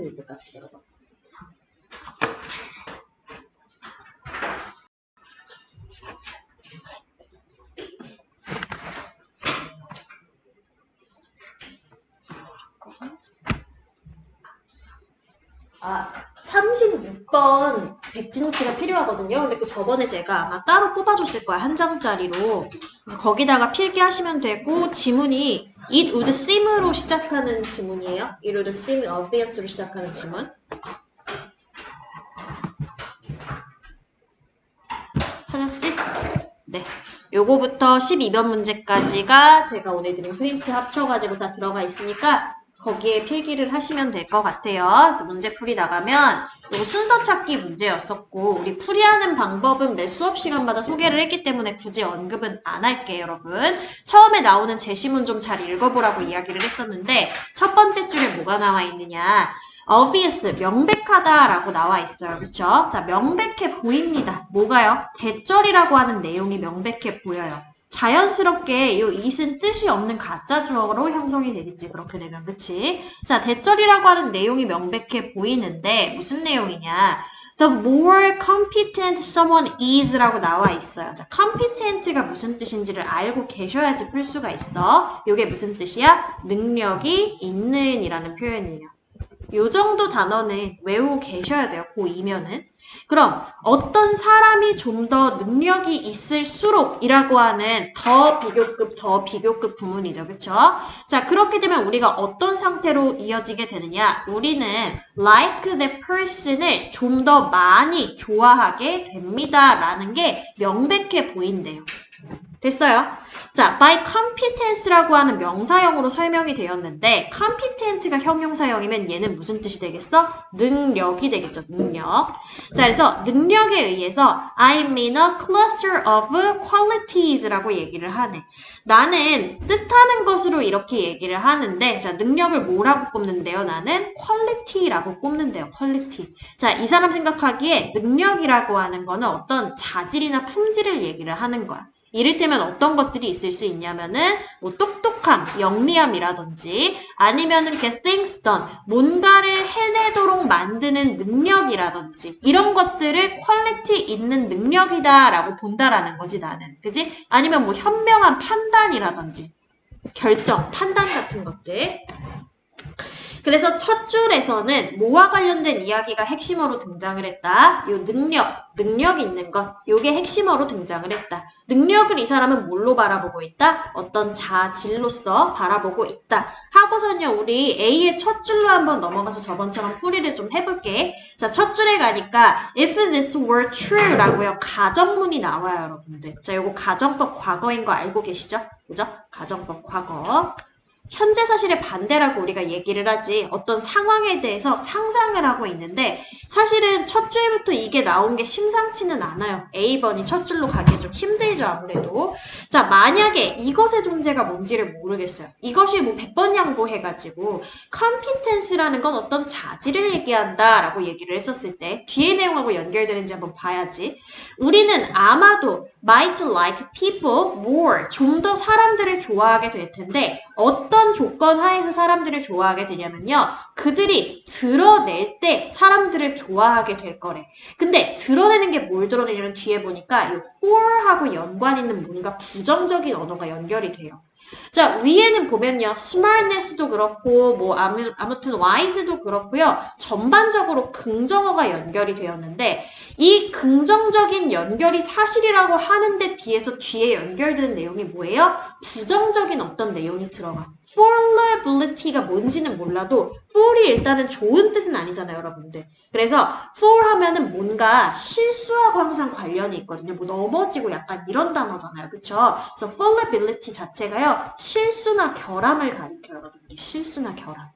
될 것 같아요, 여러분. 아, 36번 백지노트가 필요하거든요. 근데 그 저번에 제가 아마 따로 뽑아줬을 거야. 한 장짜리로. 그래서 거기다가 필기하시면 되고, 지문이 it would seem으로 시작하는 지문이에요. it would seem obvious로 시작하는 지문. 찾았지? 네. 요거부터 12번 문제까지가 제가 오늘 드린 프린트 합쳐가지고 다 들어가 있으니까 거기에 필기를 하시면 될 것 같아요. 그래서 문제풀이 나가면 요거 순서 찾기 문제였었고 우리 풀이하는 방법은 매 수업 시간마다 소개를 했기 때문에 굳이 언급은 안 할게요, 여러분. 처음에 나오는 제시문 좀 잘 읽어보라고 이야기를 했었는데 첫 번째 줄에 뭐가 나와 있느냐. obvious, 명백하다라고 나와 있어요. 그쵸? 자, 명백해 보입니다. 뭐가요? 대절이라고 하는 내용이 명백해 보여요. 자연스럽게 이 it은 뜻이 없는 가짜 주어로 형성이 되겠지. 그렇게 되면. 그치? 자, 대절이라고 하는 내용이 명백해 보이는데 무슨 내용이냐? The more competent someone is라고 나와 있어요. 자, competent가 무슨 뜻인지를 알고 계셔야지 풀 수가 있어. 이게 무슨 뜻이야? 능력이 있는 이라는 표현이에요. 요 정도 단어는 외우고 계셔야 돼요. 고2면은. 그럼 어떤 사람이 좀 더 능력이 있을수록 이라고 하는 더 비교급 구문이죠. 그쵸? 자, 그렇게 되면 우리가 어떤 상태로 이어지게 되느냐? 우리는 like the person을 좀 더 많이 좋아하게 됩니다. 라는 게 명백해 보인대요. 됐어요? 자, by competence라고 하는 명사형으로 설명이 되었는데 competent가 형용사형이면 얘는 무슨 뜻이 되겠어? 능력이 되겠죠. 능력. 자, 그래서 능력에 의해서 I mean a cluster of qualities라고 얘기를 하네. 나는 뜻하는 것으로 이렇게 얘기를 하는데 자, 능력을 뭐라고 꼽는데요? 나는 quality라고 꼽는데요. quality. 자, 이 사람 생각하기에 능력이라고 하는 거는 어떤 자질이나 품질을 얘기를 하는 거야. 이를테면 어떤 것들이 있을 수 있냐면은 뭐 똑똑함, 영리함이라든지 아니면은 get things done, 뭔가를 해내도록 만드는 능력이라든지 이런 것들을 퀄리티 있는 능력이다라고 본다라는 거지 나는. 그지? 아니면 뭐 현명한 판단이라든지 결정, 판단 같은 것들. 그래서 첫 줄에서는 뭐와 관련된 이야기가 핵심어로 등장을 했다. 요 능력 있는 것, 요게 핵심어로 등장을 했다. 능력을 이 사람은 뭘로 바라보고 있다? 어떤 자질로서 바라보고 있다. 하고서는요, 우리 A의 첫 줄로 한번 넘어가서 저번처럼 풀이를 좀 해볼게. 자, 첫 줄에 가니까 if this were true 라고요. 가정문이 나와요, 여러분들. 자, 요거 가정법 과거인 거 알고 계시죠? 그죠? 가정법 과거. 현재 사실의 반대라고 우리가 얘기를 하지 어떤 상황에 대해서 상상을 하고 있는데 사실은 첫 줄부터 이게 나온 게 심상치는 않아요. A번이 첫 줄로 가기 좀 힘들죠 아무래도. 자 만약에 이것의 존재가 뭔지를 모르겠어요. 이것이 뭐 100번 양보해가지고 competence라는 건 어떤 자질을 얘기한다 라고 얘기를 했었을 때 뒤에 내용하고 연결되는지 한번 봐야지. 우리는 아마도 might like people more 좀 더 사람들을 좋아하게 될 텐데 어떤 조건 하에서 사람들을 좋아하게 되냐면요. 그들이 드러낼 때 사람들을 좋아하게 될 거래. 근데 드러내는 게 뭘 드러내냐면 뒤에 보니까 이 for하고 연관 있는 뭔가 부정적인 언어가 연결이 돼요. 자 위에는 보면요. smartness도 그렇고 뭐 아무튼 wise도 그렇고요. 전반적으로 긍정어가 연결이 되었는데 이 긍정적인 연결이 사실이라고 하는데 비해서 뒤에 연결되는 내용이 뭐예요? 부정적인 어떤 내용이 들어가. fallibility가 뭔지는 몰라도 fall이 일단은 좋은 뜻은 아니잖아요, 여러분들. 그래서 fall 하면은 뭔가 실수하고 항상 관련이 있거든요. 뭐 넘어지고 약간 이런 단어잖아요. 그쵸? 그래서 fallibility 자체가요. 실수나 결함을 가리켜요, 여러분들. 실수나 결함.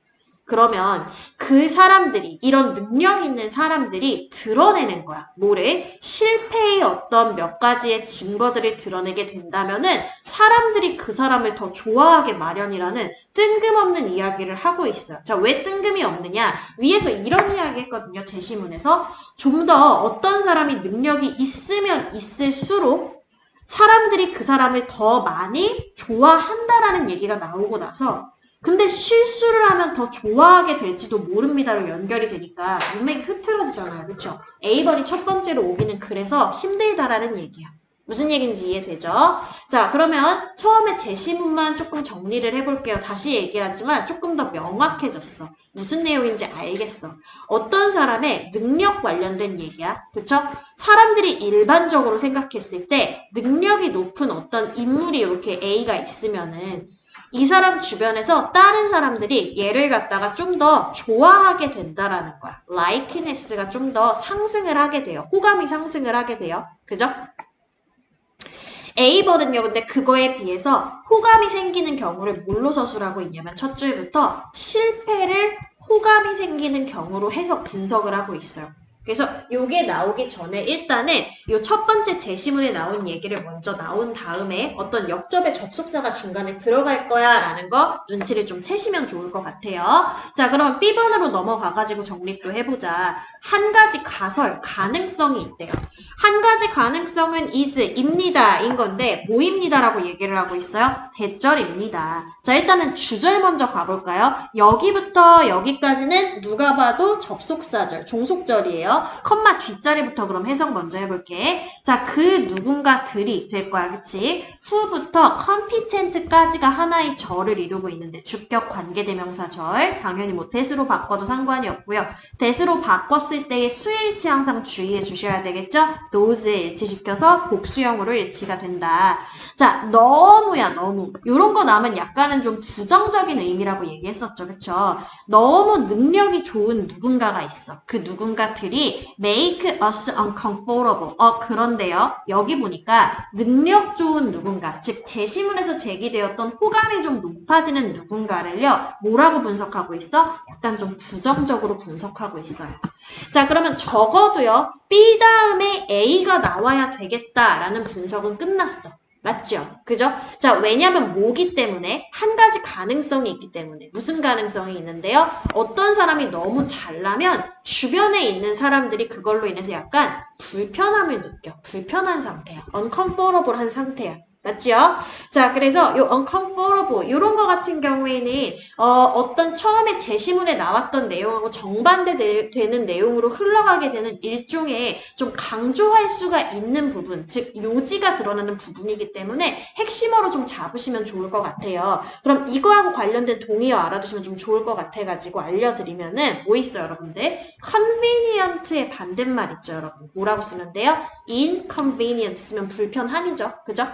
그러면 그 사람들이 이런 능력 있는 사람들이 드러내는 거야. 뭐를? 실패의 어떤 몇 가지의 증거들을 드러내게 된다면은 사람들이 그 사람을 더 좋아하게 마련이라는 뜬금없는 이야기를 하고 있어요. 자, 왜 뜬금이 없느냐? 위에서 이런 이야기 했거든요. 제시문에서 좀 더 어떤 사람이 능력이 있으면 있을수록 사람들이 그 사람을 더 많이 좋아한다라는 얘기가 나오고 나서 근데 실수를 하면 더 좋아하게 될지도 모릅니다로 연결이 되니까 문맥이 흐트러지잖아요. 그쵸? A번이 첫 번째로 오기는 그래서 힘들다라는 얘기야. 무슨 얘기인지 이해되죠? 자, 그러면 처음에 제시문만 조금 정리를 해볼게요. 다시 얘기하지만 조금 더 명확해졌어. 무슨 내용인지 알겠어. 어떤 사람의 능력 관련된 얘기야. 그쵸? 사람들이 일반적으로 생각했을 때 능력이 높은 어떤 인물이 이렇게 A가 있으면은 이 사람 주변에서 다른 사람들이 얘를 갖다가 좀 더 좋아하게 된다라는 거야. likeness가 좀 더 상승을 하게 돼요. 호감이 상승을 하게 돼요. 그죠? A번은요, 근데 그거에 비해서 호감이 생기는 경우를 뭘로 서술하고 있냐면 첫 줄부터 실패를 호감이 생기는 경우로 해서 분석을 하고 있어요. 그래서 요게 나오기 전에 일단은 요 첫 번째 제시문에 나온 얘기를 먼저 나온 다음에 어떤 역접의 접속사가 중간에 들어갈 거야 라는 거 눈치를 좀 채시면 좋을 것 같아요. 자, 그러면 B번으로 넘어가가지고 정리 또 해보자. 한 가지 가설, 가능성이 있대요. 한 가지 가능성은 is입니다 인 건데 뭐입니다라고 얘기를 하고 있어요? 대절입니다. 자, 일단은 주절 먼저 가볼까요? 여기부터 여기까지는 누가 봐도 접속사절, 종속절이에요. 컴마 뒷자리부터 그럼 해석 먼저 해볼게. 자, 그 누군가들이 될 거야, 그치? 후부터 competent까지가 하나의 절을 이루고 있는데 주격 관계대명사절, 당연히 뭐 that으로 바꿔도 상관이 없고요. that으로 바꿨을 때의 수일치 항상 주의해 주셔야 되겠죠? those에 일치시켜서 복수형으로 일치가 된다. 자, 너무야, 너무. 요런 거 나오면 약간은 좀 부정적인 의미라고 얘기했었죠, 그쵸? 너무 능력이 좋은 누군가가 있어. 그 누군가들이 make us uncomfortable. 그런데요. 여기 보니까 능력 좋은 누군가, 즉 제시문에서 제기되었던 호감이 좀 높아지는 누군가를요. 뭐라고 분석하고 있어? 약간 좀 부정적으로 분석하고 있어요. 자, 그러면 적어도요. B 다음에 A가 나와야 되겠다라는 분석은 끝났어. 맞죠? 그죠? 자, 왜냐면 뭐기 때문에 한 가지 가능성이 있기 때문에 무슨 가능성이 있는데요? 어떤 사람이 너무 잘나면 주변에 있는 사람들이 그걸로 인해서 약간 불편함을 느껴. 불편한 상태야. uncomfortable한 상태야. 맞죠? 자, 그래서 요 uncomfortable 요런 거 같은 경우에는 어떤 처음에 제시문에 나왔던 내용하고 정반대되는 내용으로 흘러가게 되는 일종의 좀 강조할 수가 있는 부분, 즉 요지가 드러나는 부분이기 때문에 핵심어로 좀 잡으시면 좋을 것 같아요. 그럼 이거하고 관련된 동의어 알아두시면 좀 좋을 것 같아가지고 알려드리면은 뭐 있어요, 여러분들? convenient의 반대말 있죠, 여러분. 뭐라고 쓰면 돼요? inconvenient 쓰면 불편함이죠. 그죠?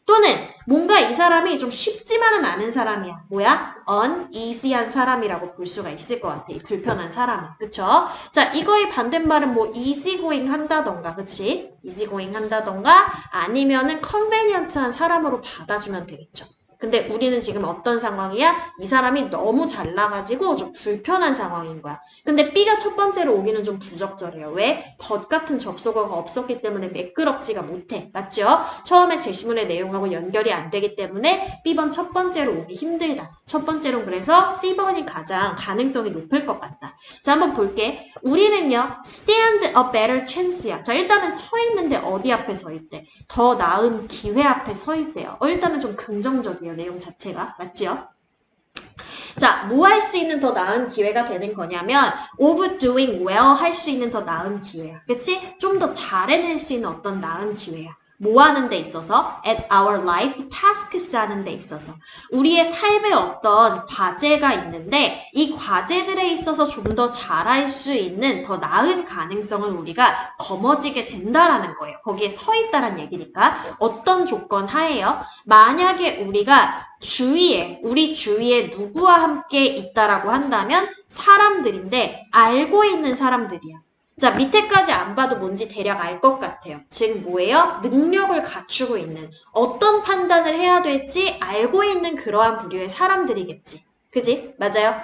또는 뭔가 이 사람이 좀 쉽지만은 않은 사람이야. 뭐야? uneasy한 사람이라고 볼 수가 있을 것 같아. 이 불편한 사람은. 그쵸? 자, 이거의 반대말은 뭐 easygoing 한다던가, 그치? easygoing 한다던가 아니면은 convenient한 사람으로 받아주면 되겠죠. 근데 우리는 지금 어떤 상황이야? 이 사람이 너무 잘나가지고 좀 불편한 상황인 거야. 근데 B가 첫 번째로 오기는 좀 부적절해요. 왜? but 같은 접속어가 없었기 때문에 매끄럽지가 못해. 맞죠? 처음에 제시문의 내용하고 연결이 안 되기 때문에 B번 첫 번째로 오기 힘들다. 첫 번째로 그래서 C번이 가장 가능성이 높을 것 같다. 자, 한번 볼게. 우리는요. stand a better chance야. 자, 일단은 서 있는데 어디 앞에 서 있대? 더 나은 기회 앞에 서 있대요. 일단은 좀 긍정적이에요. 내용 자체가. 맞지요? 자, 뭐 할 수 있는 더 나은 기회가 되는 거냐면 of doing well 할 수 있는 더 나은 기회야. 그치? 좀 더 잘해낼 수 있는 어떤 나은 기회야. 뭐 하는 데 있어서? at our life tasks 하는 데 있어서. 우리의 삶에 어떤 과제가 있는데 이 과제들에 있어서 좀 더 잘할 수 있는 더 나은 가능성을 우리가 거머쥐게 된다라는 거예요. 거기에 서 있다란 얘기니까. 어떤 조건 하에요? 만약에 우리가 우리 주위에 누구와 함께 있다라고 한다면 사람들인데 알고 있는 사람들이야. 자, 밑에까지 안 봐도 뭔지 대략 알 것 같아요. 즉 뭐예요? 능력을 갖추고 있는 어떤 판단을 해야 될지 알고 있는 그러한 부류의 사람들이겠지. 그지? 맞아요?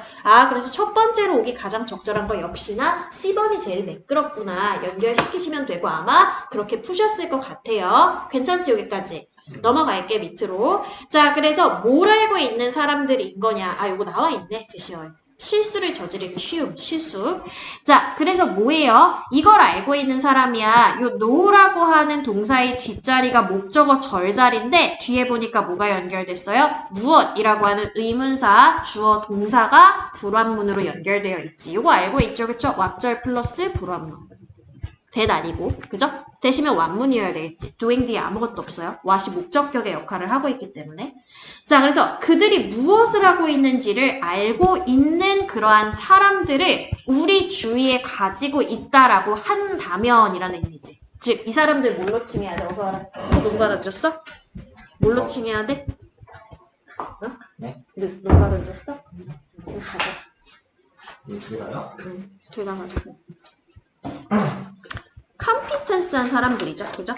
그래서 첫 번째로 오기 가장 적절한 거 역시나 C번이 제일 매끄럽구나. 연결시키시면 되고 아마 그렇게 푸셨을 것 같아요. 괜찮지? 여기까지? 넘어갈게 밑으로. 자, 그래서 뭘 알고 있는 사람들인 거냐. 이거 나와 있네. 제시어에. 실수를 저지르기 쉬움, 실수. 자, 그래서 뭐예요? 이걸 알고 있는 사람이야. 요 know라고 하는 동사의 뒷자리가 목적어 절자리인데 뒤에 보니까 뭐가 연결됐어요? 무엇이라고 하는 의문사, 주어, 동사가 불완문으로 연결되어 있지. 요거 알고 있죠? 그쵸? 왁절 플러스 불완문. that 아니고, 그죠? 대시면 완문이어야 되겠지. doing 뒤에 아무것도 없어요. what이 목적격의 역할을 하고 있기 때문에. 자, 그래서 그들이 무엇을 하고 있는지를 알고 있는 그러한 사람들을 우리 주위에 가지고 있다라고 한다면이라는 의미지. 즉, 이 사람들 뭘로 칭해야 돼? 어서 와라. 농 받아주셨어? 뭘로 칭해야 돼? 어? 네? 농 받아주셨어? 좀 가자. 둘다요? 응, 둘 다 가자. 컴피턴스한 사람들이죠. 그죠?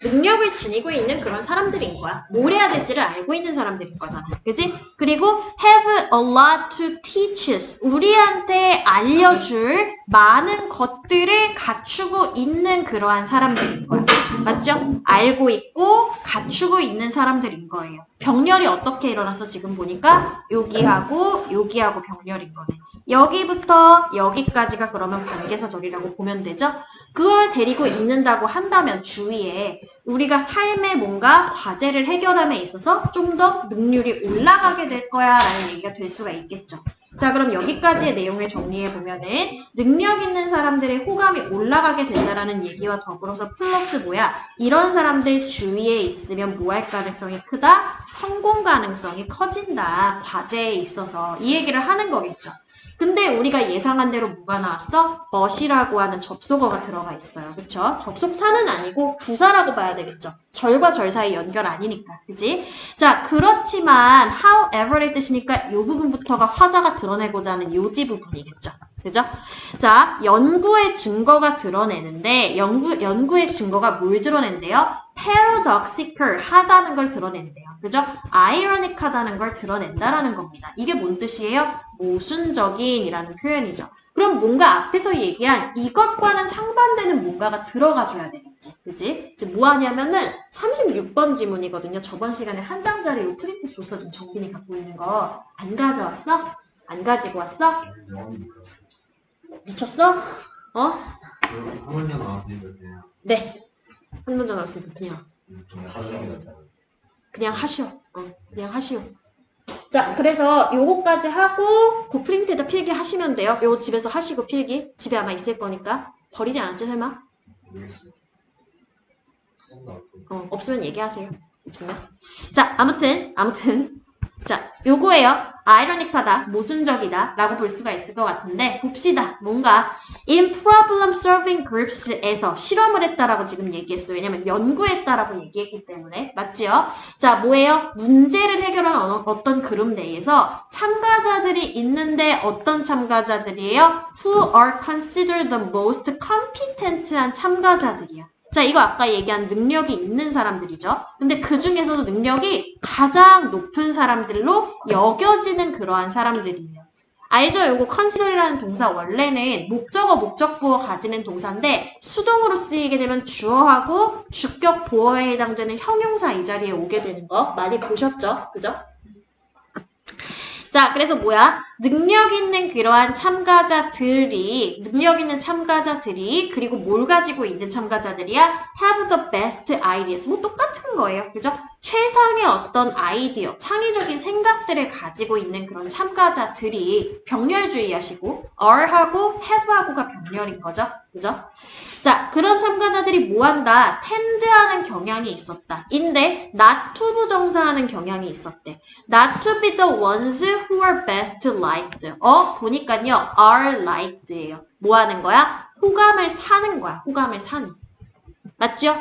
능력을 지니고 있는 그런 사람들인 거야. 뭘 해야 될지를 알고 있는 사람들인 거잖아. 그지? 그리고 have a lot to teach us. 우리한테 알려줄 많은 것들을 갖추고 있는 그러한 사람들인 거야. 맞죠? 알고 있고 갖추고 있는 사람들인 거예요. 병렬이 어떻게 일어나서 지금 보니까 여기하고 여기하고 병렬인 거네. 여기부터 여기까지가 그러면 관계사절이라고 보면 되죠? 그걸 데리고 있는다고 한다면 주위에 우리가 삶의 뭔가 과제를 해결함에 있어서 좀 더 능률이 올라가게 될 거야 라는 얘기가 될 수가 있겠죠. 자, 그럼 여기까지의 내용을 정리해 보면은 능력 있는 사람들의 호감이 올라가게 된다라는 얘기와 더불어서 플러스 뭐야? 이런 사람들 주위에 있으면 뭐 할 가능성이 크다? 성공 가능성이 커진다. 과제에 있어서 이 얘기를 하는 거겠죠. 근데 우리가 예상한 대로 뭐가 나왔어? but이라고 하는 접속어가 들어가 있어요. 그쵸? 접속사는 아니고 부사라고 봐야 되겠죠. 절과 절 사이 연결 아니니까. 그지? 자, 그렇지만 however의 뜻이니까 이 부분부터가 화자가 드러내고자 하는 요지 부분이겠죠. 그죠? 자, 연구의 증거가 드러내는데 연구의 증거가 뭘 드러낸대요? paradoxical 하다는 걸 드러낸대요. 그죠? ironic하다는 걸 드러낸다라는 겁니다. 이게 뭔 뜻이에요? 모순적인이라는 표현이죠. 그럼 뭔가 앞에서 얘기한 이것과는 상반되는 뭔가가 들어가줘야 되겠지. 그지? 지금 뭐 하냐면은 36번 지문이거든요. 저번 시간에 한 장짜리 요 프린트 줬어. 좀 정빈이 갖고 있는 거. 안 가져왔어? 안 가지고 왔어? 미쳤어? 어? 한 문제 나왔으니까 그냥 네. 한 문제 나왔으니까 그냥 하시오. 그냥 하시오. 자, 그래서 요거까지 하고 그 프린트에다 필기 하시면 돼요. 요거 집에서 하시고 필기. 집에 아마 있을 거니까. 버리지 않았지 설마? 없으면 얘기하세요. 없으면. 자, 아무튼 자, 요거예요. 아이러닉하다, 모순적이다 라고 볼 수가 있을 것 같은데 봅시다. 뭔가 in problem solving groups에서 실험을 했다라고 지금 얘기했어요. 왜냐면 연구했다라고 얘기했기 때문에. 맞지요? 자, 뭐예요? 문제를 해결하는 어떤 그룹 내에서 참가자들이 있는데 어떤 참가자들이에요? Who are considered the most competent한 참가자들이야. 자, 이거 아까 얘기한 능력이 있는 사람들이죠. 근데 그 중에서도 능력이 가장 높은 사람들로 여겨지는 그러한 사람들이에요. 알죠? 요거 consider이라는 동사 원래는 목적어, 목적보어 가지는 동사인데 수동으로 쓰이게 되면 주어하고 주격 보어에 해당되는 형용사 이 자리에 오게 되는 거 많이 보셨죠? 그죠? 자, 그래서 뭐야? 능력 있는 그러한 참가자들이 그리고 뭘 가지고 있는 참가자들이야? have the best ideas. 뭐 똑같은 거예요. 그죠? 최상의 어떤 아이디어, 창의적인 생각들을 가지고 있는 그런 참가자들이 병렬주의 하시고 are하고 have하고가 병렬인 거죠. 그죠? 자, 그런 참가자들이 뭐 한다? tend하는 경향이 있었다. 인데 not to 부정사하는 경향이 있었대. not to be the ones who are best liked. 보니까요. are liked예요. 뭐 하는 거야? 호감을 사는 거야. 호감을 사는. 맞죠?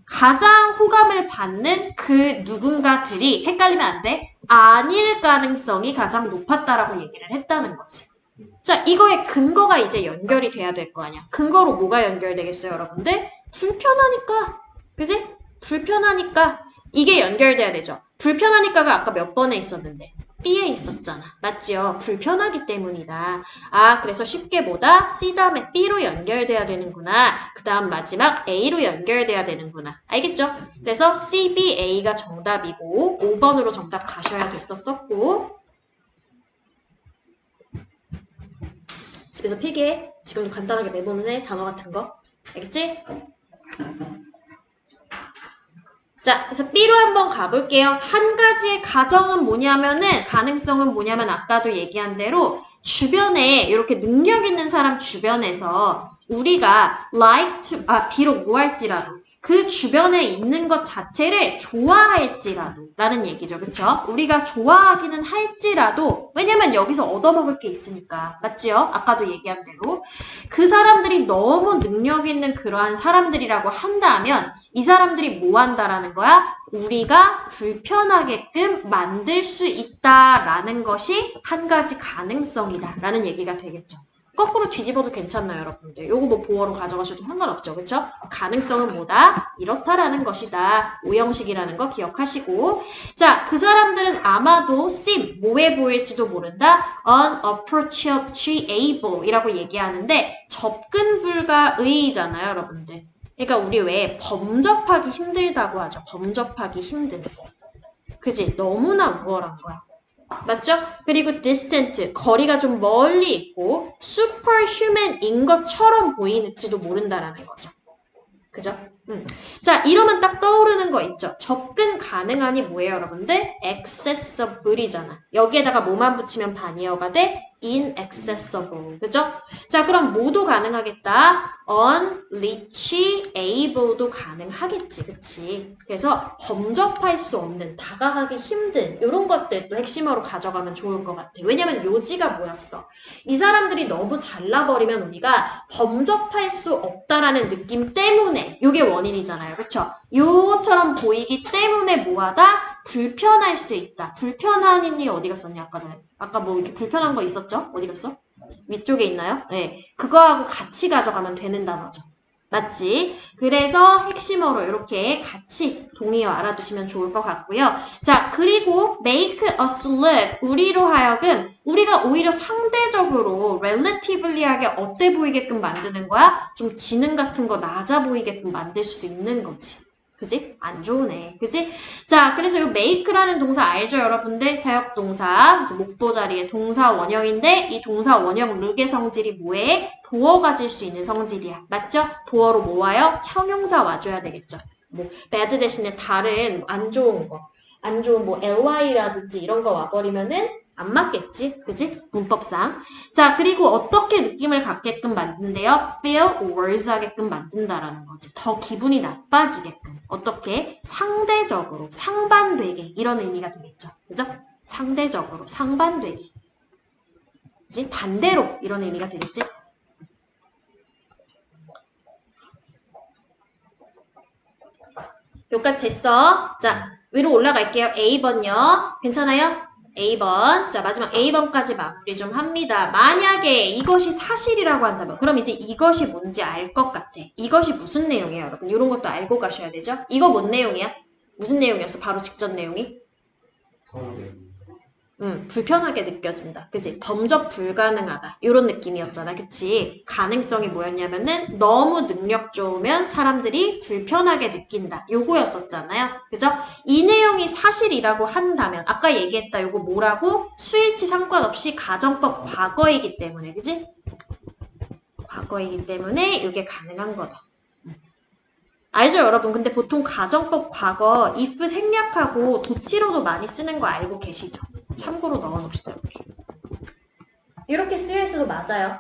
가장 호감을 받는 그 누군가들이 헷갈리면 안 돼. 아닐 가능성이 가장 높았다라고 얘기를 했다는 거지. 자, 이거의 근거가 이제 연결이 돼야 될 거 아니야. 근거로 뭐가 연결되겠어요, 여러분들? 불편하니까. 그지? 불편하니까. 이게 연결돼야 되죠. 불편하니까가 아까 몇 번에 있었는데. B에 있었잖아. 맞죠? 불편하기 때문이다. 아, 그래서 쉽게 뭐다? C 다음에 B로 연결돼야 되는구나. 그 다음 마지막 A로 연결돼야 되는구나. 알겠죠? 그래서 C, B, A가 정답이고 5번으로 정답 가셔야 됐었고 집에서 필기해. 지금도 간단하게 메모는 해. 단어 같은 거. 알겠지? 자, 그래서 B로 한번 가볼게요. 한 가지의 가정은 뭐냐면은, 가능성은 뭐냐면 아까도 얘기한 대로 주변에 이렇게 능력 있는 사람 주변에서 우리가 like to, 비록 뭐 할지라도 그 주변에 있는 것 자체를 좋아할지라도 라는 얘기죠. 그쵸? 우리가 좋아하기는 할지라도 왜냐면 여기서 얻어먹을 게 있으니까. 맞지요? 아까도 얘기한 대로 그 사람들이 너무 능력 있는 그러한 사람들이라고 한다면 이 사람들이 뭐 한다라는 거야? 우리가 불편하게끔 만들 수 있다라는 것이 한 가지 가능성이다라는 얘기가 되겠죠. 거꾸로 뒤집어도 괜찮나요, 여러분들? 요거 뭐 보어로 가져가셔도 상관없죠, 그쵸? 가능성은 뭐다? 이렇다라는 것이다. 오형식이라는 거 기억하시고 자, 그 사람들은 아마도 seem, 뭐해 보일지도 모른다. unapproachable 이라고 얘기하는데 접근 불가의잖아요, 여러분들. 그러니까 우리 왜 범접하기 힘들다고 하죠. 범접하기 힘든. 그지? 너무나 우월한 거야. 맞죠? 그리고 distant, 거리가 좀 멀리 있고 superhuman인 것처럼 보이는지도 모른다라는 거죠. 그죠? 자, 이러면 딱 떠오르는 거 있죠? 접근 가능하니 뭐예요, 여러분들? accessible이잖아. 여기에다가 뭐만 붙이면 반이어가 돼? inaccessible. 그죠? 자, 그럼 뭐도 가능하겠다? unreachable도 가능하겠지. 그치? 그래서 범접할 수 없는, 다가가기 힘든 이런 것들도 핵심어로 가져가면 좋을 것 같아. 왜냐면 요지가 뭐였어? 이 사람들이 너무 잘나버리면 우리가 범접할 수 없다라는 느낌 때문에 이게 원인이잖아요. 그쵸? 요처럼 보이기 때문에 뭐하다? 불편할 수 있다. 불편한이 어디 갔었냐? 아까 전에. 아까 뭐 이렇게 불편한 거 있었죠? 어디 갔어? 위쪽에 있나요? 네. 그거하고 같이 가져가면 되는 단어죠. 맞지? 그래서 핵심어로 이렇게 같이 동의어 알아두시면 좋을 것 같고요. 자, 그리고 make us look, 우리로 하여금 우리가 오히려 상대적으로 relativelly하게 어때 보이게끔 만드는 거야? 좀 지능 같은 거 낮아 보이게끔 만들 수도 있는 거지. 그지? 안 좋으네. 그지? 자, 그래서 이 make라는 동사 알죠, 여러분들? 사역동사. 그래서 목보 자리에 동사 원형인데 이 동사 원형 룩의 성질이 뭐해? 도어 가질 수 있는 성질이야. 맞죠? 도어로 뭐 와요? 형용사 와줘야 되겠죠. 뭐 bad 대신에 다른 안 좋은 거, 안 좋은 뭐 ly라든지 이런 거 와버리면은 안 맞겠지? 그지? 문법상. 자, 그리고 어떻게 느낌을 갖게끔 만든대요? feel worse 하게끔 만든다라는 거지. 더 기분이 나빠지게끔. 어떻게? 상대적으로, 상반되게. 이런 의미가 되겠죠. 그죠? 상대적으로, 상반되게. 그지? 반대로. 이런 의미가 되겠지? 여기까지 됐어. 자, 위로 올라갈게요. A번요. 괜찮아요? A번. 자, 마지막 A번까지 마무리 좀 합니다. 만약에 이것이 사실이라고 한다면, 그럼 이제 이것이 뭔지 알 것 같아. 이것이 무슨 내용이에요, 여러분? 이런 것도 알고 가셔야 되죠? 이거 뭔 내용이야? 무슨 내용이었어? 바로 직전 내용이? 불편하게 느껴진다. 그치? 범접 불가능하다. 이런 느낌이었잖아. 그치? 가능성이 뭐였냐면은 너무 능력 좋으면 사람들이 불편하게 느낀다. 요거였었잖아요. 그죠? 이 내용이 사실이라고 한다면 아까 얘기했다. 요거 뭐라고? 수일치 상관없이 가정법 과거이기 때문에. 그치? 과거이기 때문에 이게 가능한 거다. 알죠, 여러분? 근데 보통 가정법 과거 if 생략하고 도치로도 많이 쓰는 거 알고 계시죠? 참고로 넣어놓읍시다, 이렇게. 이렇게 쓰여 있어도 맞아요.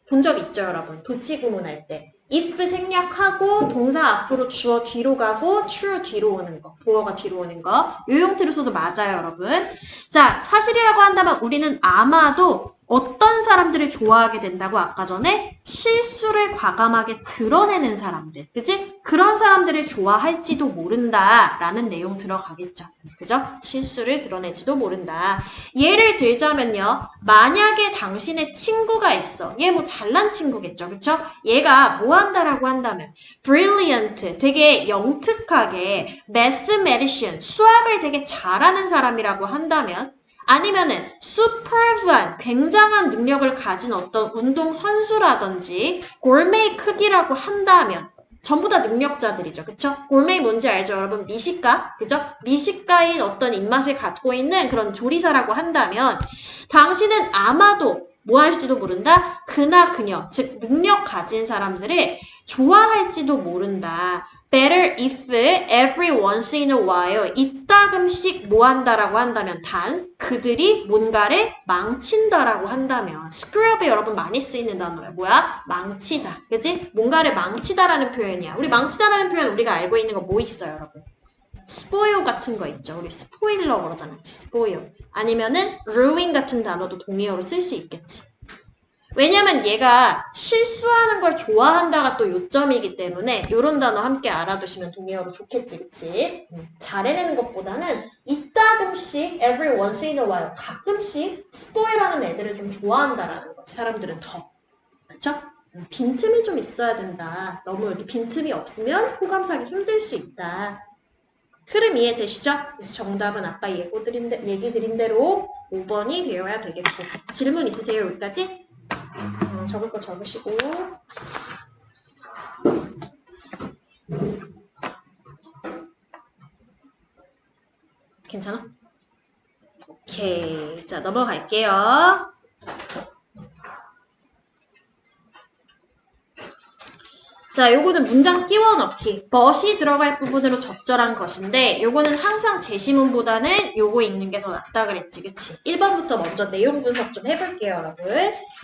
본 적 있죠, 여러분? 도치 구문할 때. if 생략하고 동사 앞으로 주어 뒤로 가고 true 뒤로 오는 거, 도어가 뒤로 오는 거. 요 형태로 써도 맞아요, 여러분. 자, 사실이라고 한다면 우리는 아마도 어떤 사람들을 좋아하게 된다고 아까 전에 실수를 과감하게 드러내는 사람들, 그지? 그런 사람들을 좋아할지도 모른다라는 내용 들어가겠죠. 그죠? 실수를 드러내지도 모른다. 예를 들자면요. 만약에 당신의 친구가 있어. 얘 뭐 잘난 친구겠죠. 그쵸? 얘가 뭐 한다라고 한다면 brilliant, 되게 영특하게 mathematician, 수학을 되게 잘하는 사람이라고 한다면 아니면은 superb한 굉장한 능력을 가진 어떤 운동 선수라든지 골메이 크기라고 한다면 전부 다 능력자들이죠. 그쵸? 골메이 뭔지 알죠? 여러분 미식가? 그죠? 미식가인 어떤 입맛을 갖고 있는 그런 조리사라고 한다면 당신은 아마도 뭐 할지도 모른다? 그나 그녀, 즉 능력 가진 사람들을 좋아할지도 모른다. Better if every once in a while 이따금씩 뭐 한다라고 한다면 단 그들이 뭔가를 망친다라고 한다면 screw up에 여러분 많이 쓰이는 단어야. 뭐야? 망치다. 그치? 뭔가를 망치다라는 표현이야. 우리 망치다라는 표현 우리가 알고 있는 거 뭐 있어요 여러분? 스포일 같은 거 있죠. 우리 스포일러 그러잖아요. 스포일. 아니면은 ruin 같은 단어도 동의어로 쓸 수 있겠지. 왜냐면 얘가 실수하는 걸 좋아한다가 또 요점이기 때문에 이런 단어 함께 알아두시면 동의어로 좋겠지, 그치? 잘해내는 것보다는 이따금씩 every once in a while 가끔씩 스포일하는 애들을 좀 좋아한다라는 거지. 사람들은 더. 그쵸? 빈틈이 좀 있어야 된다. 너무 이렇게 빈틈이 없으면 호감사기 힘들 수 있다. 흐름 이해되시죠? 그래서 정답은 아까 얘기 드린 대로 5번이 되어야 되겠고. 질문 있으세요? 여기까지? 적을 거 적으시고. 괜찮아? 오케이. 자, 넘어갈게요. 자, 요거는 문장 끼워 넣기. but이 들어갈 부분으로 적절한 것인데 요거는 항상 제시문보다는 요거 읽는 게 더 낫다 그랬지, 그치? 1번부터 먼저 내용 분석 좀 해볼게요, 여러분.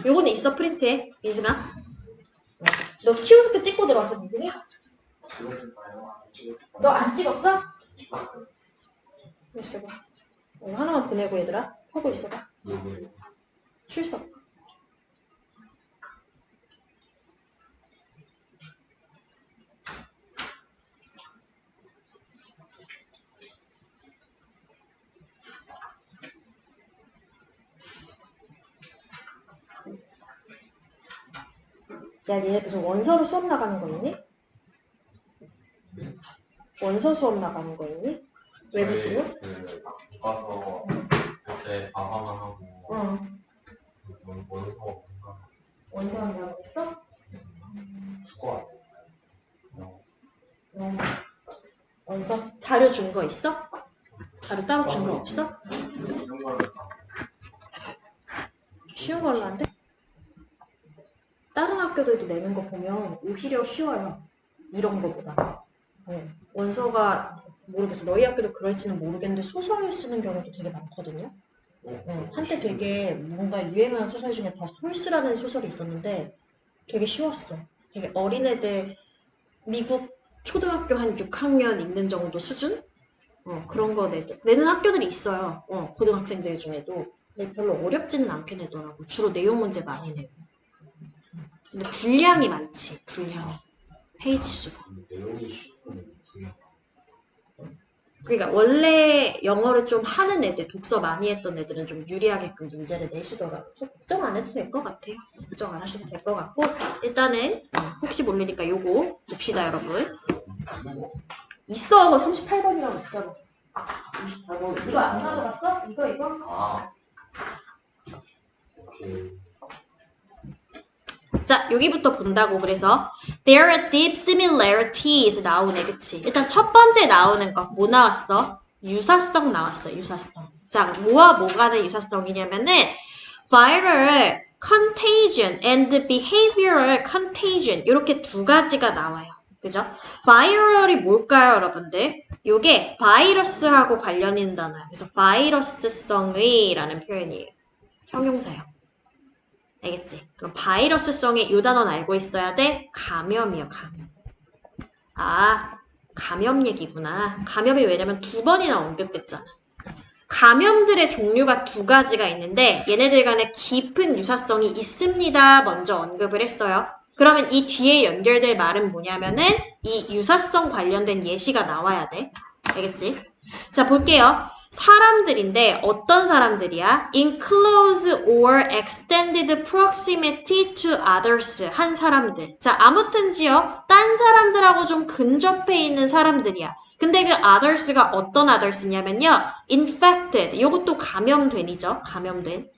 요거는 있어, 프린트해. 민승아. 너 키오스크 찍고 들어왔어, 민승이? 찍었을까요? 안 찍었을까요? 너 안 찍었어? 찍었어요. 있어봐. 하나만 보내고 얘들아. 하고 있어봐. 누구예요? 출석. 야, 니네 무슨 원서로 수업 나가는 거 있니? 네? 원서 수업 나가는 거 있니? 외부 지문? 가서 그때 4반만 하고 원서 뭔가 원서 한다고 했어? 스코어 원서? 자료 준 거 있어? 자료 따로 준 거 없어? 이런 걸 쉬운 걸로 안 돼? 다른 학교들도 내는 거 보면 오히려 쉬워요. 이런 거보다. 원서가 모르겠어. 너희 학교도 그럴지는 모르겠는데 소설 쓰는 경우도 되게 많거든요. 한때 되게 뭔가 유행하는 소설 중에 더 홀스라는 소설이 있었는데 되게 쉬웠어. 되게 어린애들 미국 초등학교 한 6학년 읽는 정도 수준? 그런 거 내는 학교들이 있어요. 고등학생들 중에도. 근데 별로 어렵지는 않게 내더라고. 주로 내용 문제 많이 내고. 근데 분량이 많지, 분량이. 페이지 수가. 내용이 쉬운 분야. 그러니까 원래 영어를 좀 하는 애들, 독서 많이 했던 애들은 좀 유리하게끔 문제를 내시더라고요. 그래서 걱정 안 해도 될 것 같아요. 걱정 안 하셔도 될 것 같고 일단은 혹시 모르니까 요거 봅시다, 여러분. 있어, 38번이라고 있잖아. 38번. 이거 안 가져갔어? 이거? 아. 오케이. 자, 여기부터 본다고. 그래서 There are deep similarities 나오네, 그치? 일단 첫 번째 나오는 거 뭐 나왔어? 유사성 나왔어, 유사성. 자, 뭐와 뭐가 된 유사성이냐면은 viral contagion and behavioral contagion 이렇게 두 가지가 나와요. 그죠? viral이 뭘까요, 여러분들? 요게 바이러스하고 관련 있는 단어예요. 그래서 바이러스성의 라는 표현이에요. 형용사예요. 알겠지? 그럼 바이러스성의 요 단어는 알고 있어야 돼? 감염이요, 감염. 아, 감염 얘기구나. 감염이 왜냐면 두 번이나 언급됐잖아. 감염들의 종류가 두 가지가 있는데 얘네들 간에 깊은 유사성이 있습니다. 먼저 언급을 했어요. 그러면 이 뒤에 연결될 말은 뭐냐면은 이 유사성 관련된 예시가 나와야 돼. 알겠지? 자, 볼게요. 사람들인데 어떤 사람들이야? In close or extended proximity to others 한 사람들. 자, 아무튼지요. 딴 사람들하고 좀 근접해 있는 사람들이야. 근데 그 others가 어떤 others냐면요. infected. 요것도 감염된이죠. 감염된.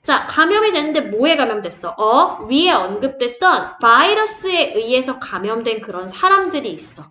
자, 감염이 됐는데 뭐에 감염됐어? 위에 언급됐던 바이러스에 의해서 감염된 그런 사람들이 있어.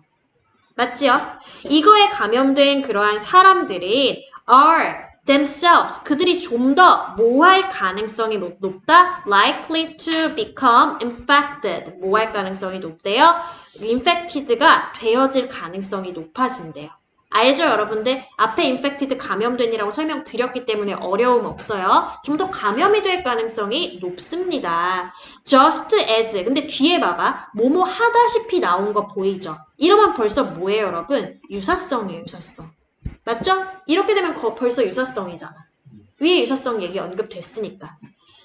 맞지요? 이거에 감염된 그러한 사람들은 are themselves 그들이 좀 더 뭐 할 가능성이 높다? likely to become infected 뭐 할 가능성이 높대요? infected가 되어질 가능성이 높아진대요. 알죠, 여러분들? 앞에 infected 감염된이라고 설명드렸기 때문에 어려움 없어요. 좀 더 감염이 될 가능성이 높습니다. just as 근데 뒤에 봐봐. 뭐뭐 하다시피 나온 거 보이죠? 이러면 벌써 뭐예요, 여러분? 유사성이에요, 유사성. 맞죠? 이렇게 되면 벌써 유사성이잖아. 위에 유사성 얘기 언급됐으니까.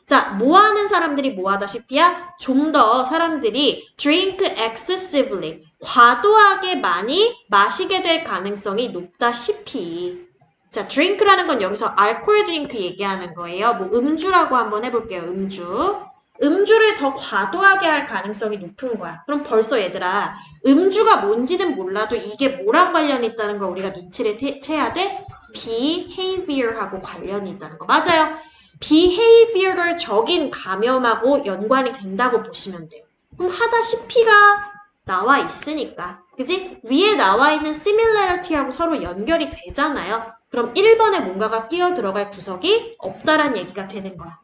자, 뭐 하는 사람들이 뭐 하다시피야? 좀 더 사람들이 drink excessively, 과도하게 많이 마시게 될 가능성이 높다시피. 자, drink라는 건 여기서 알코올 드링크 얘기하는 거예요. 뭐 음주라고 한번 해볼게요, 음주. 음주를 더 과도하게 할 가능성이 높은 거야. 그럼 벌써 얘들아, 음주가 뭔지는 몰라도 이게 뭐랑 관련이 있다는 거 우리가 눈치를 채야 돼? behavior하고 관련이 있다는 거. 맞아요. behavioral적인 감염하고 연관이 된다고 보시면 돼요. 그럼 하다시피가 나와 있으니까. 그지? 위에 나와 있는 similarity하고 서로 연결이 되잖아요. 그럼 1번에 뭔가가 끼어 들어갈 구석이 없다란 얘기가 되는 거야.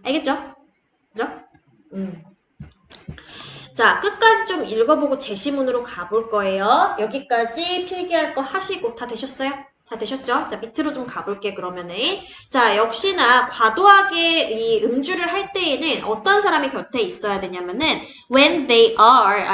알겠죠? 그죠? 자, 끝까지 좀 읽어보고 제시문으로 가볼 거예요. 여기까지 필기할 거 하시고 다 되셨어요? 다 되셨죠? 자, 밑으로 좀 가볼게, 그러면은. 자, 역시나 과도하게 이 음주를 할 때에는 어떤 사람이 곁에 있어야 되냐면은 when they are,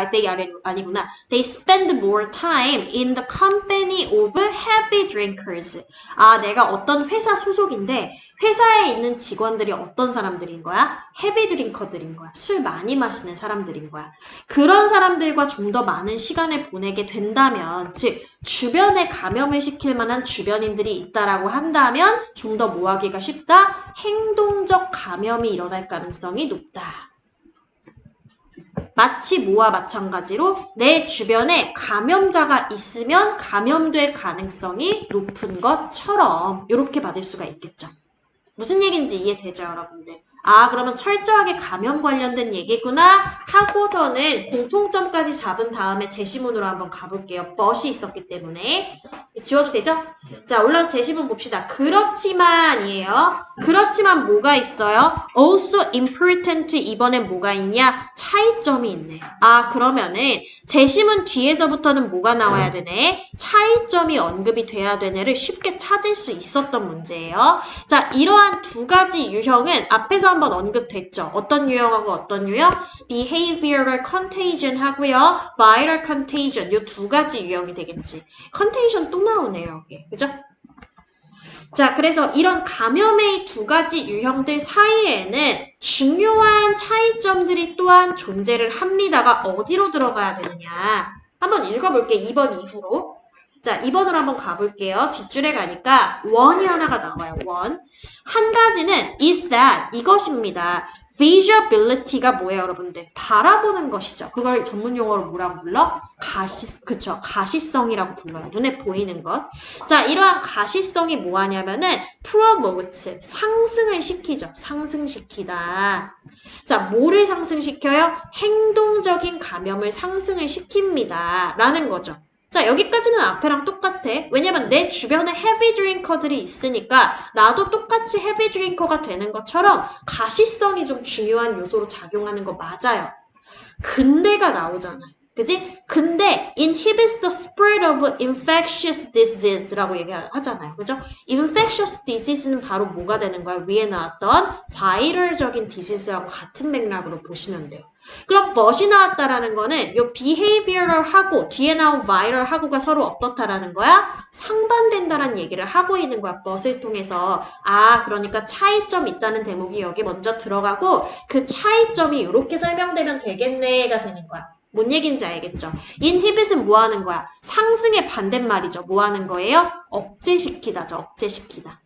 아니구나. They spend more time in the company of heavy drinkers. 아, 내가 어떤 회사 소속인데 회사에 있는 직원들이 어떤 사람들인 거야? 헤비 드링커들인 거야. 술 많이 마시는 사람들인 거야. 그런 사람들과 좀 더 많은 시간을 보내게 된다면, 즉 주변에 감염을 시킬 만한 주변인들이 있다라고 한다면 좀 더 뭐하기가 쉽다? 행동적 감염이 일어날 가능성이 높다. 마치 뭐와 마찬가지로 내 주변에 감염자가 있으면 감염될 가능성이 높은 것처럼 이렇게 받을 수가 있겠죠. 무슨 얘기인지 이해되죠, 여러분들? 아, 그러면 철저하게 감염 관련된 얘기구나 하고서는 공통점까지 잡은 다음에 제시문으로 한번 가볼게요. 벗이 있었기 때문에. 지워도 되죠? 자, 올라서 제시문 봅시다. 그렇지만이에요. 그렇지만 뭐가 있어요? Also important 이번엔 뭐가 있냐? 차이점이 있네. 아, 그러면은 제시문 뒤에서부터는 뭐가 나와야 되네? 차이점이 언급이 돼야 되네를 쉽게 찾을 수 있었던 문제예요. 자, 이러한 두 가지 유형은 앞에서 한번 언급됐죠. 어떤 유형하고 어떤 유형? behavioral contagion 하고요. viral contagion 이 두 가지 유형이 되겠지. contagion 또 나오네요. 여기. 그죠? 자, 그래서 이런 감염의 두 가지 유형들 사이에는 중요한 차이점들이 또한 존재를 합니다가 어디로 들어가야 되느냐. 한번 읽어볼게. 2번 이후로. 자, 2번으로 한번 가볼게요. 뒷줄에 가니까 원이 하나가 나와요. 원. 한 가지는 is that 이것입니다. visibility가 뭐예요, 여러분들? 바라보는 것이죠. 그걸 전문 용어로 뭐라고 불러? 그쵸. 가시성이라고 불러요. 눈에 보이는 것. 자, 이러한 가시성이 뭐하냐면은 promote, 상승을 시키죠. 상승시키다. 자, 뭐를 상승시켜요? 행동적인 감염을 상승을 시킵니다. 라는 거죠. 자, 여기까지는 앞에랑 똑같아. 왜냐면 내 주변에 헤비 드링커들이 있으니까 나도 똑같이 헤비 드링커가 되는 것처럼 가시성이 좀 중요한 요소로 작용하는 거 맞아요. 근데가 나오잖아. 그지? 근데 inhibits the spread of infectious disease라고 얘기하잖아요. 그죠? infectious disease는 바로 뭐가 되는 거야? 위에 나왔던 바이럴적인 disease하고 같은 맥락으로 보시면 돼요. 그럼 but이 나왔다라는 거는 요 behavioral하고 뒤에 나온 viral하고가 서로 어떻다라는 거야? 상반된다라는 얘기를 하고 있는 거야. but을 통해서. 아, 그러니까 차이점 있다는 대목이 여기 먼저 들어가고 그 차이점이 이렇게 설명되면 되겠네가 되는 거야. 뭔 얘기인지 알겠죠? inhibit은 뭐 하는 거야? 상승의 반대말이죠. 뭐 하는 거예요? 억제시키다죠. 억제시키다.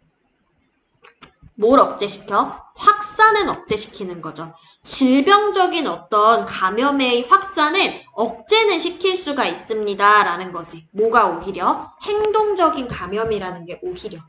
뭘 억제시켜? 확산은 억제시키는 거죠. 질병적인 어떤 감염의 확산은 억제는 시킬 수가 있습니다. 라는 거지. 뭐가 오히려? 행동적인 감염이라는 게 오히려.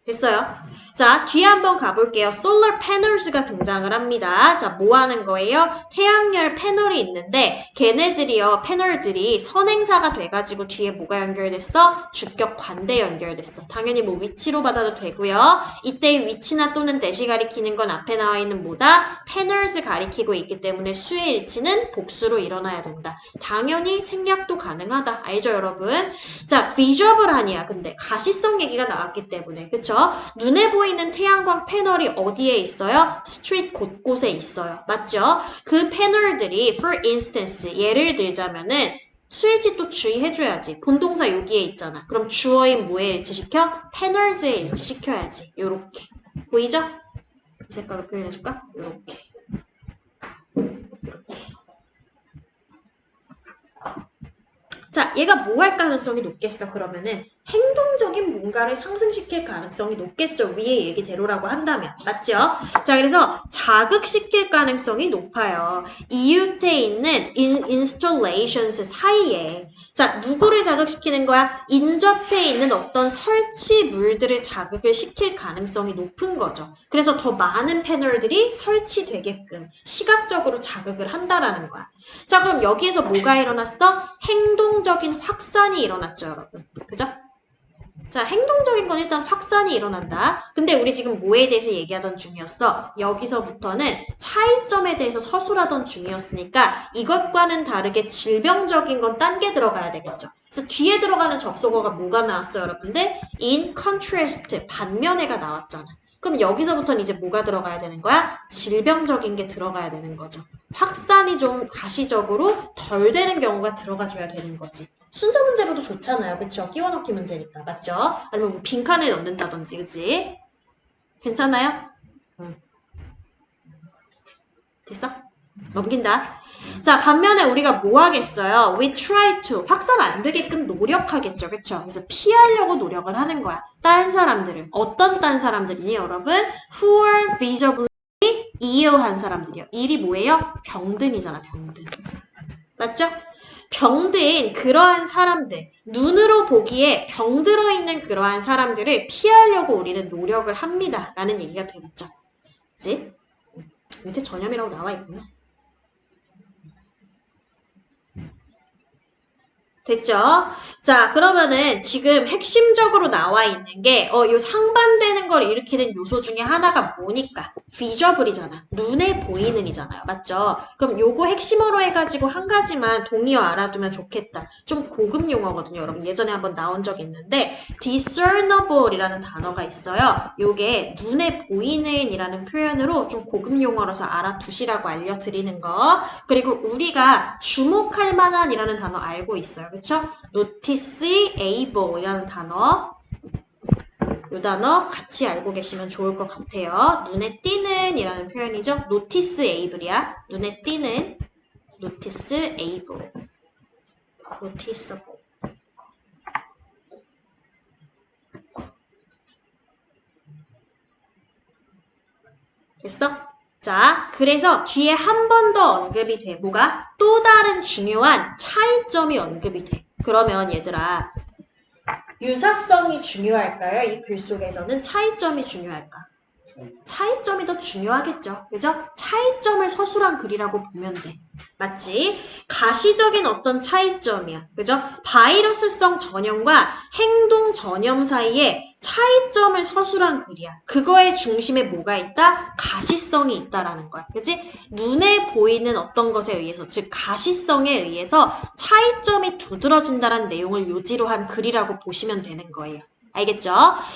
됐어요? 자, 뒤에 한번 가볼게요. Solar Panels가 등장을 합니다. 자, 뭐 하는 거예요? 태양열 패널이 있는데 걔네들이요, 패널들이 선행사가 돼가지고 뒤에 뭐가 연결됐어? 주격 관대 연결됐어. 당연히 뭐 위치로 받아도 되고요. 이때의 위치나 또는 대시 가리키는 건 앞에 나와 있는 뭐다? Panels 가리키고 있기 때문에 수의 일치는 복수로 일어나야 된다. 당연히 생략도 가능하다. 알죠, 여러분? 자, 비저블하니야. 근데 가시성 얘기가 나왔기 때문에, 그쵸? 눈에 보이는 태양광 패널이 어디에 있어요? 스트리트 곳곳에 있어요. 맞죠? 그 패널들이 for instance 예를 들자면은 수일치 또 주의해줘야지. 본동사 여기에 있잖아. 그럼 주어인 뭐에 일치시켜? 패널즈에 일치시켜야지. 요렇게. 보이죠? 이 색깔로 표현해줄까? 요렇게. 자, 얘가 뭐 할 가능성이 높겠어? 그러면은 행동적인 뭔가를 상승시킬 가능성이 높겠죠. 위에 얘기대로라고 한다면. 맞죠? 자, 그래서 자극시킬 가능성이 높아요. 이웃에 있는 installations 사이에. 자, 누구를 자극시키는 거야? 인접해 있는 어떤 설치물들을 자극을 시킬 가능성이 높은 거죠. 그래서 더 많은 패널들이 설치되게끔 시각적으로 자극을 한다라는 거야. 자, 그럼 여기에서 뭐가 일어났어? 행동적인 확산이 일어났죠, 여러분. 그죠? 자, 행동적인 건 일단 확산이 일어난다. 근데 우리 지금 뭐에 대해서 얘기하던 중이었어? 여기서부터는 차이점에 대해서 서술하던 중이었으니까 이것과는 다르게 질병적인 건 딴 게 들어가야 되겠죠. 그래서 뒤에 들어가는 접속어가 뭐가 나왔어요, 여러분들? in contrast, 반면에가 나왔잖아. 그럼 여기서부터는 이제 뭐가 들어가야 되는 거야? 질병적인 게 들어가야 되는 거죠. 확산이 좀 가시적으로 덜 되는 경우가 들어가줘야 되는 거지. 순서 문제로도 좋잖아요. 그쵸? 끼워넣기 문제니까. 맞죠? 아니면 뭐 빈칸에 넣는다든지. 그치? 괜찮아요? 응. 됐어? 넘긴다. 자, 반면에 우리가 뭐 하겠어요? We try to. 확산 안 되게끔 노력하겠죠. 그쵸? 그래서 피하려고 노력을 하는 거야. 딴 사람들을. 어떤 딴 사람들이니, 여러분? Who are visibly 이해한 사람들이요. 일이 뭐예요? 병든이잖아, 병든. 맞죠? 병든 그러한 사람들, 눈으로 보기에 병들어 있는 그러한 사람들을 피하려고 우리는 노력을 합니다. 라는 얘기가 되겠죠. 그치? 밑에 전염이라고 나와 있구나. 됐죠? 자, 그러면은 지금 핵심적으로 나와 있는 게, 요 상반되는 걸 일으키는 요소 중에 하나가 뭐니까? 비저블이잖아. 눈에 보이는 이잖아요. 맞죠? 그럼 요거 핵심어로 해가지고 한 가지만 동의어 알아두면 좋겠다. 좀 고급 용어거든요. 여러분 예전에 한번 나온 적 있는데, discernible이라는 단어가 있어요. 요게 눈에 보이는 이라는 표현으로 좀 고급 용어라서 알아두시라고 알려드리는 거. 그리고 우리가 주목할 만한 이라는 단어 알고 있어요. 그쵸? noticeable 이라는 단어. 이 단어 같이 알고 계시면 좋을 것 같아요. 눈에 띄는 이라는 표현이죠. noticeable이야. 눈에 띄는 noticeable. noticeable. 됐어? 자, 그래서 뒤에 한 번 더 언급이 돼. 뭐가? 또 다른 중요한 차이점이 언급이 돼. 그러면 얘들아, 유사성이 중요할까요? 이 글 속에서는 차이점이 중요할까? 차이점이 더 중요하겠죠. 그죠? 차이점을 서술한 글이라고 보면 돼. 맞지? 가시적인 어떤 차이점이야. 그죠? 바이러스성 전염과 행동 전염 사이에 차이점을 서술한 글이야. 그거의 중심에 뭐가 있다? 가시성이 있다라는 거야. 그치? 눈에 보이는 어떤 것에 의해서, 즉 가시성에 의해서 차이점이 두드러진다는 내용을 요지로 한 글이라고 보시면 되는 거예요. 알겠죠?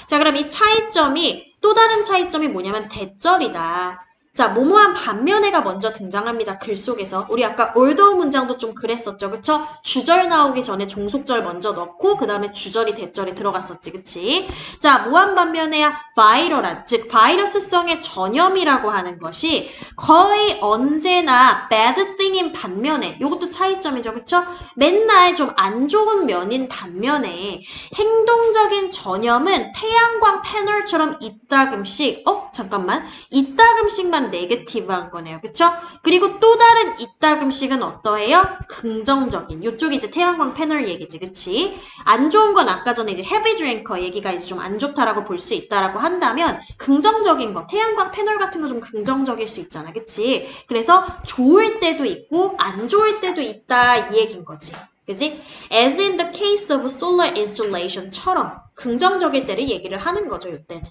자, 그럼 이 차이점이 또 다른 차이점이 뭐냐면 대절이다. 자, 뭐뭐한 반면에가 먼저 등장합니다. 글 속에서. 우리 아까 although 문장도 좀 그랬었죠. 그쵸? 주절 나오기 전에 종속절 먼저 넣고 그 다음에 주절이 대절이 들어갔었지. 그치? 자, 뭐한 반면에야 바이럴한, 즉 바이러스성의 전염이라고 하는 것이 거의 언제나 bad thing인 반면에, 요것도 차이점이죠. 그쵸? 맨날 좀 안 좋은 면인 반면에 행동적인 전염은 태양광 패널처럼 이따금씩 잠깐만 이따금씩만 네게티브한 거네요. 그쵸? 그리고 또 다른 이따금씩은 어떠해요? 긍정적인. 요쪽이 이제 태양광 패널 얘기지. 그치? 안 좋은 건 아까 전에 이제 헤비 드링커 얘기가 이제 좀 안 좋다라고 볼 수 있다라고 한다면 긍정적인 거, 태양광 패널 같은 거 좀 긍정적일 수 있잖아. 그치? 그래서 좋을 때도 있고 안 좋을 때도 있다 이 얘기인 거지. 그지? As in the case of solar installation처럼 긍정적일 때를 얘기를 하는 거죠. 이때는.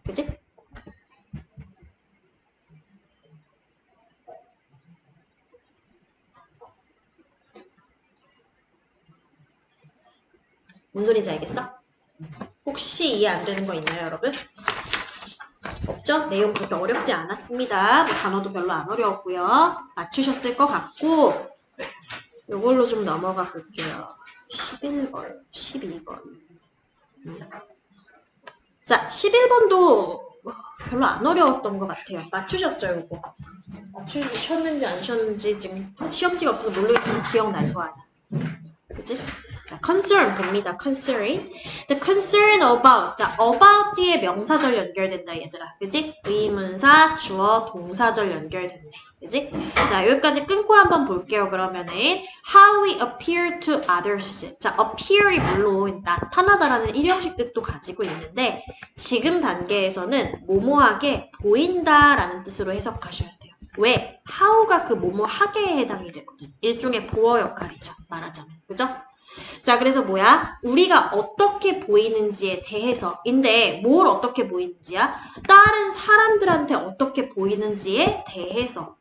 그지? 뭔 소리인지 알겠어? 혹시 이해 안 되는 거 있나요, 여러분? 없죠? 내용 그렇게 어렵지 않았습니다. 뭐 단어도 별로 안 어려웠고요. 맞추셨을 것 같고 이걸로 좀 넘어가 볼게요. 11번, 12번. 자, 11번도 별로 안 어려웠던 것 같아요. 맞추셨죠, 이거? 맞추셨는지 안 하셨는지 지금 시험지가 없어서 모르겠지만 기억날 거 아니야. 그치? 자, concern 봅니다. concern. The concern about. 자, about 뒤에 명사절 연결된다, 얘들아. 그지? 의문사, 주어, 동사절 연결됐네. 그지? 자, 여기까지 끊고 한번 볼게요, 그러면은. How we appear to others. 자, appear이 물론 나타나다라는 일형식 뜻도 가지고 있는데, 지금 단계에서는 모모하게 보인다라는 뜻으로 해석하셔야 돼요. 왜? how가 그 뭐뭐하게에 해당이 되거든. 일종의 보어 역할이죠. 말하자면. 그죠? 자, 그래서 뭐야? 우리가 어떻게 보이는지에 대해서인데 뭘 어떻게 보이는지야? 다른 사람들한테 어떻게 보이는지에 대해서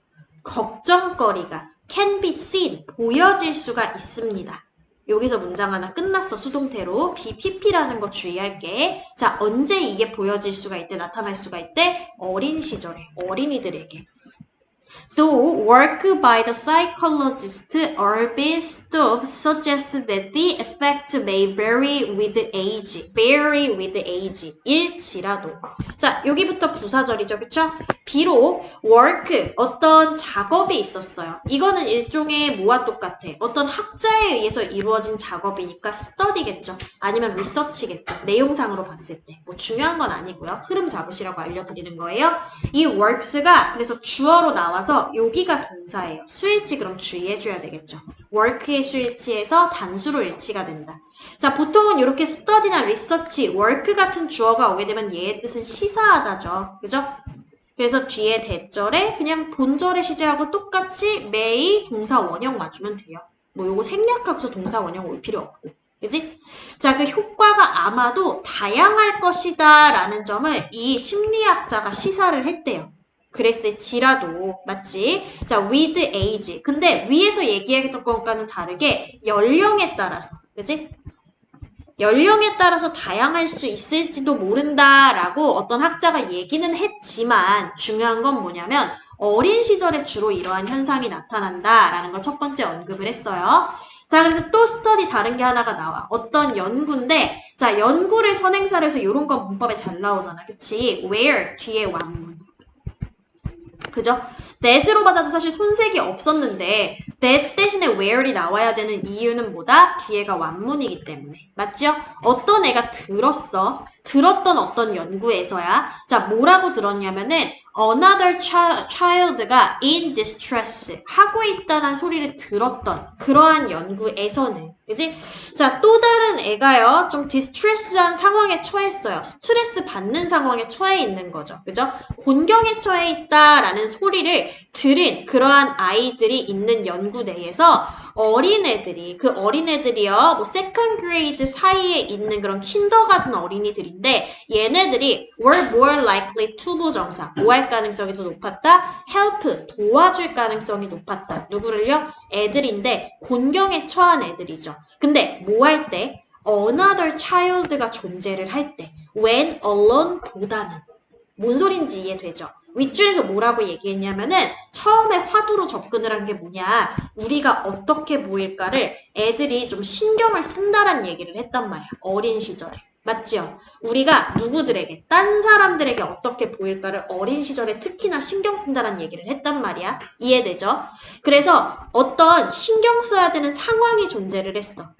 걱정거리가 can be seen, 보여질 수가 있습니다. 여기서 문장 하나 끝났어. 수동태로. BPP라는 거 주의할게. 자, 언제 이게 보여질 수가 있대? 나타날 수가 있대? 어린 시절에, 어린이들에게. Though work by the psychologist Irving Stubb suggests that the effect may vary with age. vary with age. 일지라도. 자, 여기부터 부사절이죠. 그쵸? 비록 work, 어떤 작업이 있었어요. 이거는 일종의 뭐와 똑같아? 어떤 학자에 의해서 이루어진 작업이니까 study겠죠. 아니면 research겠죠. 내용상으로 봤을 때. 뭐 중요한 건 아니고요. 흐름 잡으시라고 알려드리는 거예요. 이 works가 그래서 주어로 나와서 여기가 동사예요. 수일치 그럼 주의해줘야 되겠죠. work의 수일치에서 단수로 일치가 된다. 자, 보통은 이렇게 study나 research, work 같은 주어가 오게 되면 얘의 뜻은 시사하다죠. 그죠? 그래서 뒤에 대절에 그냥 본절의 시제하고 똑같이 may 동사 원형 맞추면 돼요. 뭐 요거 생략하고서 동사 원형 올 필요 없고. 그지? 자, 그 효과가 아마도 다양할 것이다 라는 점을 이 심리학자가 시사를 했대요. 그랬을지라도 맞지? 자, with age. 근데 위에서 얘기했던 것과는 다르게 연령에 따라서, 그지? 연령에 따라서 다양할 수 있을지도 모른다라고 어떤 학자가 얘기는 했지만 중요한 건 뭐냐면 어린 시절에 주로 이러한 현상이 나타난다라는 거 첫 번째 언급을 했어요. 자, 그래서 또 스터디 다른 게 하나가 나와. 어떤 연구인데, 자, 연구를 선행사로 해서 이런 건 문법에 잘 나오잖아. 그치? where 뒤에 완문. 그죠? that으로 받아도 사실 손색이 없었는데 that 대신에 where이 나와야 되는 이유는 뭐다? 뒤에가 완문이기 때문에. 맞죠? 어떤 애가 들었어. 들었던 어떤 연구에서야. 자, 뭐라고 들었냐면은 another child가 in distress 하고 있다는 소리를 들었던 그러한 연구에서는 그지? 자, 또 다른 애가요. 좀 디스트레스한 상황에 처했어요. 스트레스 받는 상황에 처해 있는 거죠. 그죠? 곤경에 처해 있다라는 소리를 들은 그러한 아이들이 있는 연구 내에서 어린애들이 그 어린애들이요. 뭐 세컨 그레이드 사이에 있는 그런 킨더가든 어린이들인데 얘네들이 were more likely to 부정사 뭐 할 가능성이 더 높았다? help 도와줄 가능성이 높았다. 누구를요? 애들인데 곤경에 처한 애들이죠. 근데 뭐 할 때? another child가 존재를 할 때 when alone 보다는 뭔 소린지 이해되죠? 윗줄에서 뭐라고 얘기했냐면은 처음에 화두로 접근을 한 게 뭐냐. 우리가 어떻게 보일까를 애들이 좀 신경을 쓴다란 얘기를 했단 말이야. 어린 시절에. 맞죠? 우리가 누구들에게, 딴 사람들에게 어떻게 보일까를 어린 시절에 특히나 신경 쓴다란 얘기를 했단 말이야. 이해되죠? 그래서 어떤 신경 써야 되는 상황이 존재를 했어.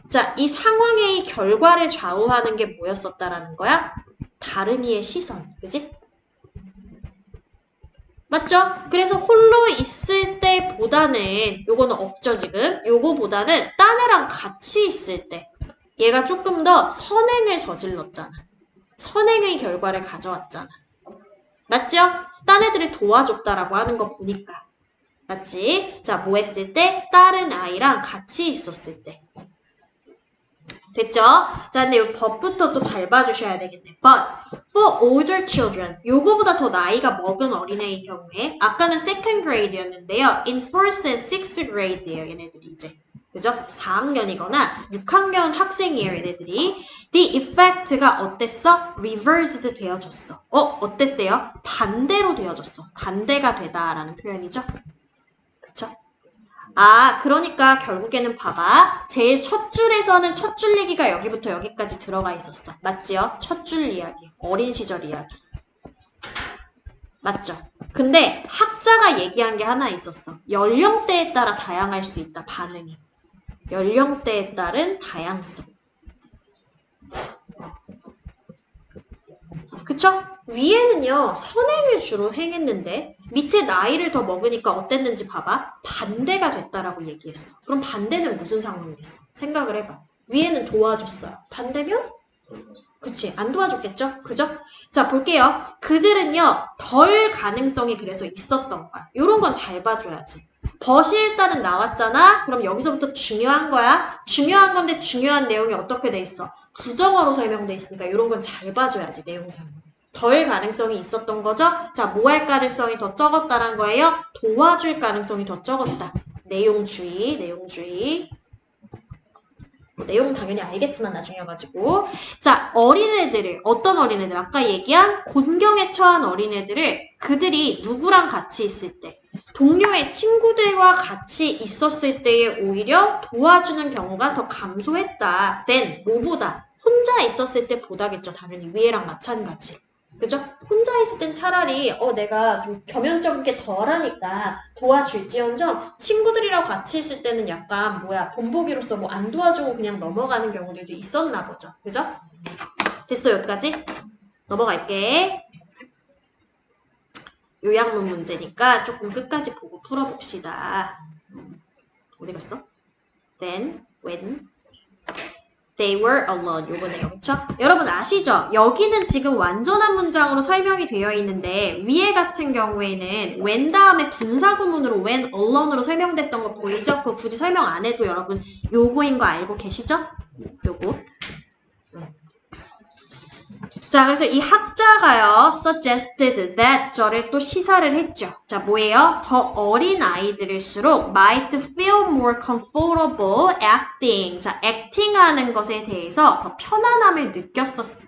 자, 이 상황의 결과를 좌우하는 게 뭐였었다라는 거야? 다른 이의 시선. 그지? 맞죠? 그래서 홀로 있을 때보다는 요거는 없죠 지금. 요거보다는 딴 애랑 같이 있을 때 얘가 조금 더 선행을 저질렀잖아. 선행의 결과를 가져왔잖아. 맞죠? 딴 애들을 도와줬다라고 하는 거 보니까. 맞지? 자, 뭐 했을 때? 다른 아이랑 같이 있었을 때. 됐죠? 자, 근데 이 법부터 또 잘 봐주셔야 되겠네. But for older children, 요거보다 더 나이가 먹은 어린애의 경우에 아까는 second grade였는데요. In first and sixth grade예요. 얘네들이 이제. 그죠? 4학년이거나 6학년 학생이에요. 얘네들이. The effect가 어땠어? reversed 되어졌어. 어땠대요? 반대로 되어졌어. 반대가 되다라는 표현이죠. 그쵸? 아, 그러니까 결국에는 봐봐. 제일 첫 줄에서는 첫 줄 얘기가 여기부터 여기까지 들어가 있었어. 맞지요? 첫 줄 이야기. 어린 시절 이야기. 맞죠? 근데 학자가 얘기한 게 하나 있었어. 연령대에 따라 다양할 수 있다, 반응이. 연령대에 따른 다양성. 그쵸? 위에는요, 선행을 주로 행했는데 밑에 나이를 더 먹으니까 어땠는지 봐봐. 반대가 됐다라고 얘기했어. 그럼 반대는 무슨 상황이겠어? 생각을 해봐. 위에는 도와줬어요. 반대면? 그치, 안 도와줬겠죠? 그죠? 자, 볼게요. 그들은요, 덜 가능성이 그래서 있었던 거야. 요런 건 잘 봐줘야지. 벗이 일단은 나왔잖아? 그럼 여기서부터 중요한 거야. 중요한 건데 중요한 내용이 어떻게 돼 있어? 부정어로 설명돼 있으니까 이런 건 잘 봐줘야지, 내용상. 덜 가능성이 있었던 거죠? 자, 뭐 할 가능성이 더 적었다는 거예요? 도와줄 가능성이 더 적었다. 내용주의, 내용주의. 내용은 당연히 알겠지만 나중에 와가지고. 자, 어린애들을, 어떤 어린애들? 아까 얘기한 곤경에 처한 어린애들을 그들이 누구랑 같이 있을 때, 동료의 친구들과 같이 있었을 때에 오히려 도와주는 경우가 더 감소했다. then 뭐보다? 혼자 있었을 때 보다겠죠. 당연히 위에랑 마찬가지. 그죠? 혼자 있을 땐 차라리 내가 좀 겸연쩍게 덜하니까 도와줄지언정 친구들이랑 같이 있을 때는 약간 본보기로서 뭐 안 도와주고 그냥 넘어가는 경우들도 있었나 보죠. 그죠? 됐어 여기까지? 넘어갈게. 요약문 문제니까 조금 끝까지 보고 풀어봅시다. 어디 갔어? Then, when they were alone. 요거네요. 그쵸? 여러분 아시죠? 여기는 지금 완전한 문장으로 설명이 되어 있는데 위에 같은 경우에는 when 다음에 분사구문으로 when alone으로 설명됐던 거 보이죠? 그거 굳이 설명 안 해도 여러분 요거인 거 알고 계시죠? 요거. 자, 그래서 이 학자가요, suggested that 저를 또 시사를 했죠. 자, 뭐예요? 더 어린 아이들일수록 might feel more comfortable acting. 자, acting 하는 것에 대해서 더 편안함을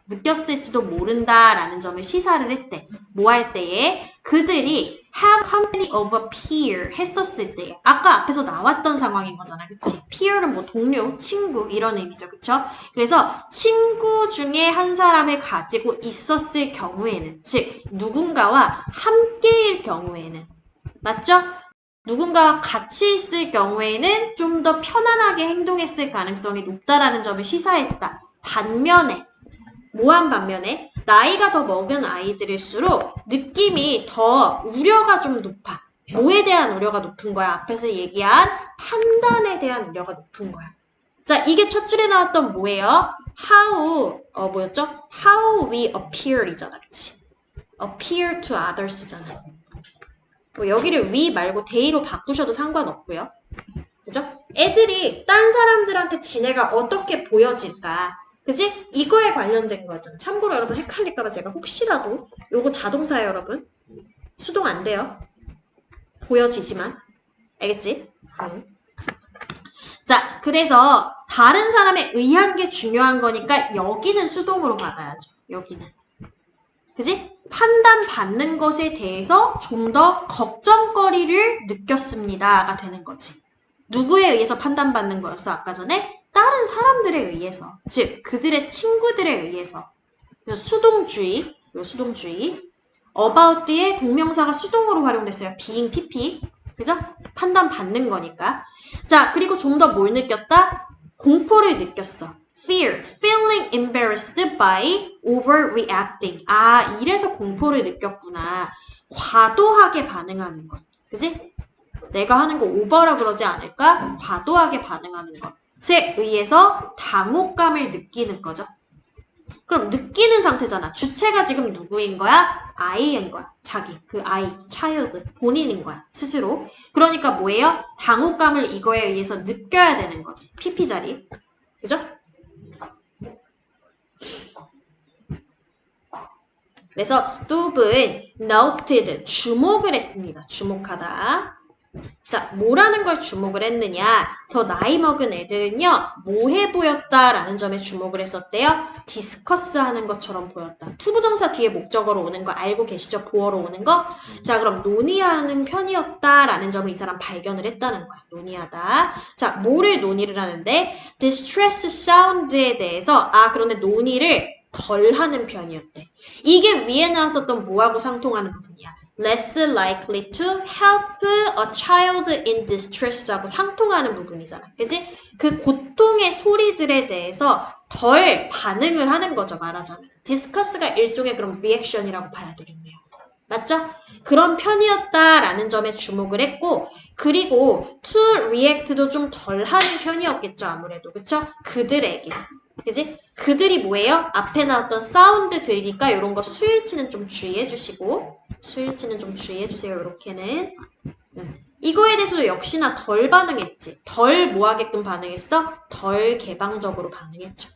느꼈을지도 모른다라는 점을 시사를 했대. 뭐 할 때에? 그들이 have company of a peer 했었을 때 아까 앞에서 나왔던 상황인 거잖아. 그치? peer는 뭐 동료, 친구 이런 의미죠. 그쵸? 그래서 친구 중에 한 사람을 가지고 있었을 경우에는 즉 누군가와 함께일 경우에는 맞죠? 누군가와 같이 있을 경우에는 좀 더 편안하게 행동했을 가능성이 높다라는 점을 시사했다. 반면에 뭐한 반면에 나이가 더 먹은 아이들일수록 느낌이 더 우려가 좀 높아. 뭐에 대한 우려가 높은 거야? 앞에서 얘기한 판단에 대한 우려가 높은 거야. 자, 이게 첫 줄에 나왔던 뭐예요? how, 뭐였죠? how we appear이잖아. 그치? appear to others잖아. 뭐 여기를 we 말고 they로 바꾸셔도 상관없고요. 그죠? 애들이 딴 사람들한테 지네가 어떻게 보여질까? 그지? 이거에 관련된 거잖아. 참고로 여러분 헷갈릴까봐 제가 혹시라도 요거 자동사예요, 여러분. 수동 안 돼요. 보여지지만. 알겠지? 자, 그래서 다른 사람에 의한 게 중요한 거니까 여기는 수동으로 받아야죠. 여기는. 그지? 판단받는 것에 대해서 좀 더 걱정거리를 느꼈습니다가 되는 거지. 누구에 의해서 판단받는 거였어? 아까 전에? 다른 사람들에 의해서. 즉, 그들의 친구들에 의해서. 그래서 수동주의, 요 수동주의. about 뒤에 동명사가 수동으로 활용됐어요. being, pp. 그죠? 판단받는 거니까. 자, 그리고 좀 더 뭘 느꼈다? 공포를 느꼈어. fear, feeling embarrassed by overreacting. 아, 이래서 공포를 느꼈구나. 과도하게 반응하는 것. 그지? 내가 하는 거 오버라 그러지 않을까? 과도하게 반응하는 것에 의해서 당혹감을 느끼는 거죠. 그럼 느끼는 상태잖아. 주체가 지금 누구인 거야? I인 거야. 자기, 그 I, child, 본인인 거야. 스스로. 그러니까 뭐예요? 당혹감을 이거에 의해서 느껴야 되는 거지. PP 자리. 그죠? 그래서 스투브는 noted, 주목을 했습니다. 주목하다. 자, 뭐라는 걸 주목을 했느냐? 더 나이 먹은 애들은요, 뭐해 보였다라는 점에 주목을 했었대요. 디스커스 하는 것처럼 보였다. 투부정사 뒤에 목적어로 오는 거 알고 계시죠? 보어로 오는 거? 자, 그럼 논의하는 편이었다라는 점을 이 사람 발견을 했다는 거야. 논의하다. 자, 뭐를 논의를 하는데? distress sound에 대해서, 그런데 논의를 덜 하는 편이었대. 이게 위에 나왔었던 뭐하고 상통하는 부분이야? less likely to help a child in distress 하고 상통하는 부분이잖아. 그지? 그 고통의 소리들에 대해서 덜 반응을 하는 거죠. 말하자면. discuss가 일종의 그런 reaction이라고 봐야 되겠네요. 맞죠? 그런 편이었다라는 점에 주목을 했고, 그리고 to react도 좀 덜 하는 편이었겠죠. 아무래도. 그쵸? 그들에게. 그지? 그들이 뭐예요? 앞에 나왔던 사운드 들이니까 이런 거 수일치는 좀 주의해 주시고, 수일치는 좀 주의해 주세요. 이렇게는. 이거에 대해서도 역시나 덜 반응했지. 덜 뭐하게끔 반응했어? 덜 개방적으로 반응했죠.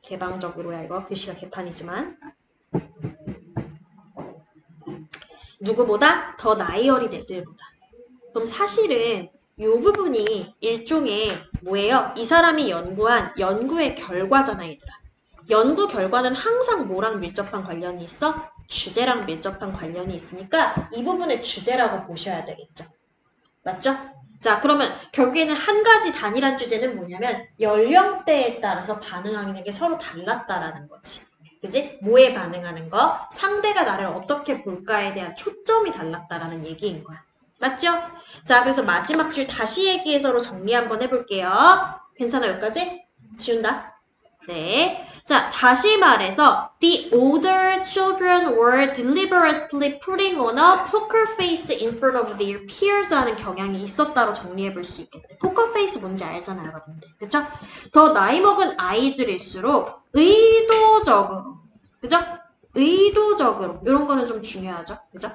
개방적으로야 이거. 글씨가 개판이지만. 누구보다? 더 나이 어린 애들보다. 그럼 사실은 이 부분이 일종의 뭐예요? 이 사람이 연구한 연구의 결과잖아, 얘들아. 연구 결과는 항상 뭐랑 밀접한 관련이 있어? 주제랑 밀접한 관련이 있으니까 이 부분을 주제라고 보셔야 되겠죠. 맞죠? 자, 그러면 결국에는 한 가지 단일한 주제는 뭐냐면 연령대에 따라서 반응하는 게 서로 달랐다라는 거지. 그지? 뭐에 반응하는 거? 상대가 나를 어떻게 볼까에 대한 초점이 달랐다라는 얘기인 거야. 맞죠? 자, 그래서 마지막 줄 다시 얘기해서로 정리 한번 해볼게요. 괜찮아, 여기까지? 지운다. 네. 자, 다시 말해서 the older children were deliberately putting on a poker face in front of their peers 하는 경향이 있었다로 정리해 볼 수 있겠대. poker face 뭔지 알잖아요, 여러분들. 그쵸? 더 나이 먹은 아이들일수록 의도적으로, 그죠? 의도적으로. 이런 거는 좀 중요하죠. 그죠?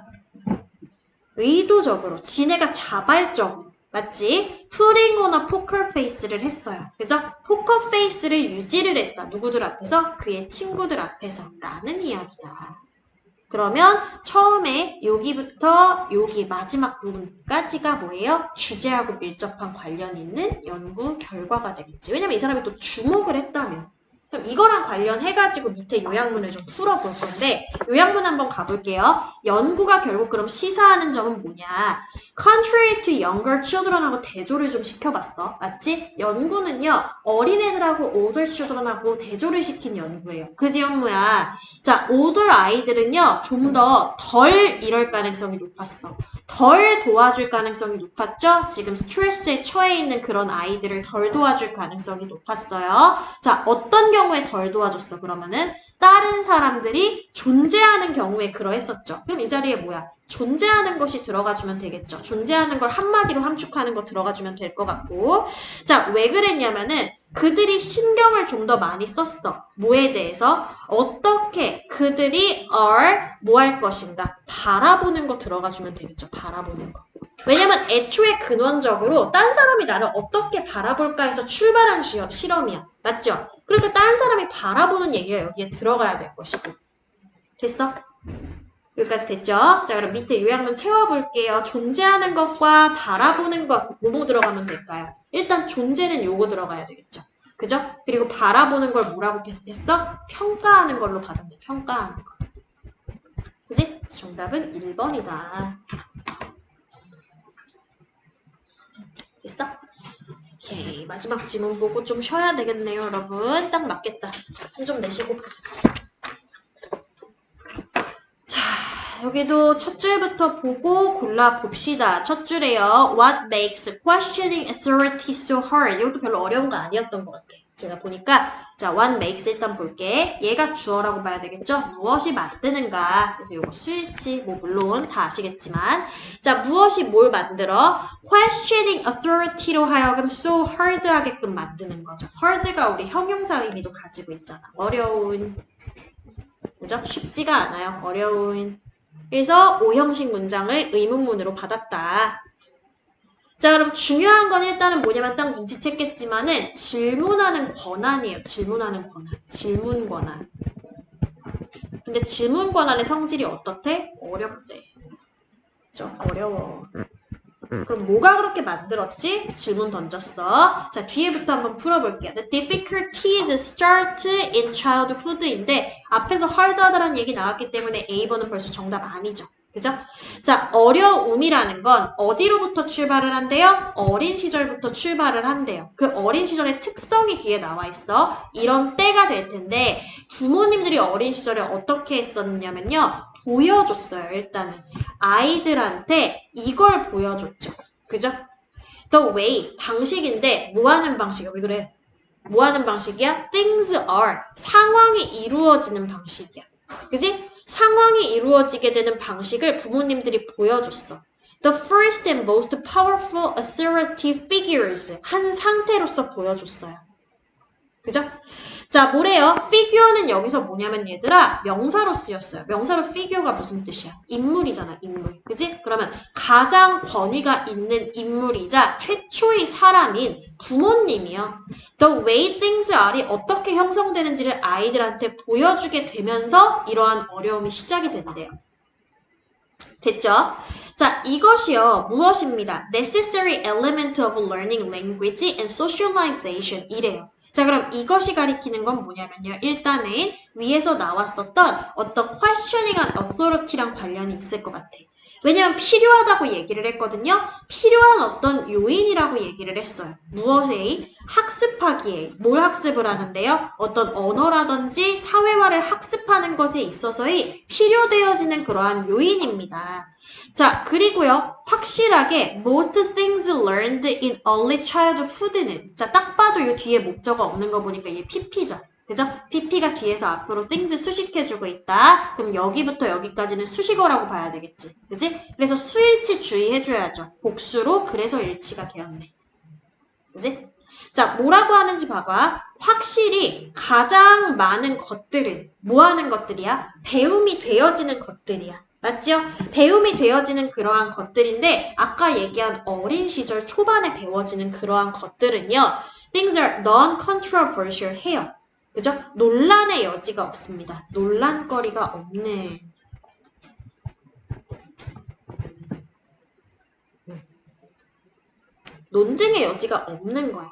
의도적으로, 지네가 자발적으로, 맞지? putting on a poker face를 했어요. 그죠? 포커 페이스를 유지를 했다. 누구들 앞에서? 그의 친구들 앞에서. 라는 이야기다. 그러면 처음에 여기부터 여기 마지막 부분까지가 뭐예요? 주제하고 밀접한 관련 있는 연구 결과가 되겠지. 왜냐면 이 사람이 또 주목을 했다면. 그럼 이거랑 관련해가지고 밑에 요약문을 좀 풀어볼 건데 요약문 한번 가볼게요. 연구가 결국 그럼 시사하는 점은 뭐냐. Contrary to younger children하고 대조를 좀 시켜봤어. 맞지? 연구는요. 어린애들하고 older children하고 대조를 시킨 연구예요. 그지 현무야? 자, older 아이들은요. 좀 더 덜 이럴 가능성이 높았어. 덜 도와줄 가능성이 높았죠? 지금 스트레스에 처해 있는 그런 아이들을 덜 도와줄 가능성이 높았어요. 자, 어떤 경우에 덜 도와줬어, 그러면은? 다른 사람들이 존재하는 경우에 그러했었죠. 그럼 이 자리에 뭐야? 존재하는 것이 들어가주면 되겠죠. 존재하는 걸 한마디로 함축하는 거 들어가주면 될 것 같고. 자, 왜 그랬냐면은 그들이 신경을 좀 더 많이 썼어. 뭐에 대해서? 어떻게 그들이 뭐 할 것인가? 바라보는 거 들어가주면 되겠죠. 바라보는 거. 왜냐면 애초에 근원적으로 딴 사람이 나를 어떻게 바라볼까 해서 출발한 실험이야. 맞죠? 그러니까 딴 사람이 바라보는 얘기가 여기에 들어가야 될 것이고. 됐어? 여기까지 됐죠? 자, 그럼 밑에 요약문 채워볼게요. 존재하는 것과 바라보는 것, 뭐뭐 들어가면 될까요? 일단 존재는 요거 들어가야 되겠죠. 그죠? 그리고 바라보는 걸 뭐라고 했어? 평가하는 걸로 받았네. 평가하는 거. 그지? 정답은 1번이다. 됐어? 오케이. 마지막 지문 보고 좀 쉬어야 되겠네요, 여러분. 딱 맞겠다. 숨 좀 내쉬고. 자, 여기도 첫 줄부터 보고 골라봅시다. 첫 줄에요. What makes questioning authority so hard? 이것도 별로 어려운 거 아니었던 것 같아. 제가 보니까 자, what makes 일단 볼게. 얘가 주어라고 봐야 되겠죠? 무엇이 만드는가? 그래서 이거 수일치 뭐 물론 다 아시겠지만 자, 무엇이 뭘 만들어? questioning authority로 하여금 so hard하게끔 만드는 거죠. hard가 우리 형용사 의미도 가지고 있잖아. 어려운 그죠? 쉽지가 않아요. 어려운. 그래서 오형식 문장을 의문문으로 받았다. 자, 그럼 중요한 건 일단은 뭐냐면 딱 눈치챘겠지만은 질문하는 권한이에요. 질문하는 권한. 질문 권한. 근데 질문 권한의 성질이 어떻대? 어렵대. 그죠? 어려워. 그럼 뭐가 그렇게 만들었지? 질문 던졌어. 자, 뒤에부터 한번 풀어볼게요. The difficulties start in childhood인데 앞에서 hard하다라는 얘기 나왔기 때문에 A번은 벌써 정답 아니죠. 그죠? 자, 어려움이라는 건 어디로부터 출발을 한대요? 어린 시절부터 출발을 한대요. 그 어린 시절의 특성이 뒤에 나와 있어. 이런 때가 될 텐데 부모님들이 어린 시절에 어떻게 했었냐면요. 보여줬어요, 일단은. 아이들한테 이걸 보여줬죠. 그죠? The way, 방식인데 뭐 하는 방식이야? 왜 그래? 뭐 하는 방식이야? Things are, 상황이 이루어지는 방식이야. 그지? 상황이 이루어지게 되는 방식을 부모님들이 보여줬어. The first and most powerful authority figures, 한 상태로서 보여줬어요. 그죠? 자, 뭐래요? figure는 여기서 뭐냐면 얘들아 명사로 쓰였어요. 명사로 figure가 무슨 뜻이야? 인물이잖아, 인물. 그지? 그러면 가장 권위가 있는 인물이자 최초의 사람인 부모님이요. The way things are이 어떻게 형성되는지를 아이들한테 보여주게 되면서 이러한 어려움이 시작이 된대요. 됐죠? 자, 이것이요. 무엇입니다? Necessary element of learning language and socialization 이래요. 자, 그럼 이것이 가리키는 건 뭐냐면요. 일단은 위에서 나왔었던 어떤 questioning한 authority랑 관련이 있을 것 같아. 왜냐면 필요하다고 얘기를 했거든요. 필요한 어떤 요인이라고 얘기를 했어요. 무엇에? 학습하기에. 뭘 학습을 하는데요? 어떤 언어라든지 사회화를 학습하는 것에 있어서의 필요되어지는 그러한 요인입니다. 자, 그리고요. 확실하게 most things learned in early childhood는 자, 딱 봐도 이 뒤에 목적어 없는 거 보니까 이게 PP죠. 그죠? PP가 뒤에서 앞으로 things 수식해주고 있다. 그럼 여기부터 여기까지는 수식어라고 봐야 되겠지. 그지? 그래서 수일치 주의해줘야죠. 복수로 그래서 일치가 되었네. 그지? 자, 뭐라고 하는지 봐봐. 확실히 가장 많은 것들은 뭐 하는 것들이야? 배움이 되어지는 것들이야. 맞죠? 배움이 되어지는 그러한 것들인데 아까 얘기한 어린 시절 초반에 배워지는 그러한 것들은요. Things are non-controversial 해요. 그죠? 논란의 여지가 없습니다. 논란거리가 없네. 논쟁의 여지가 없는 거야.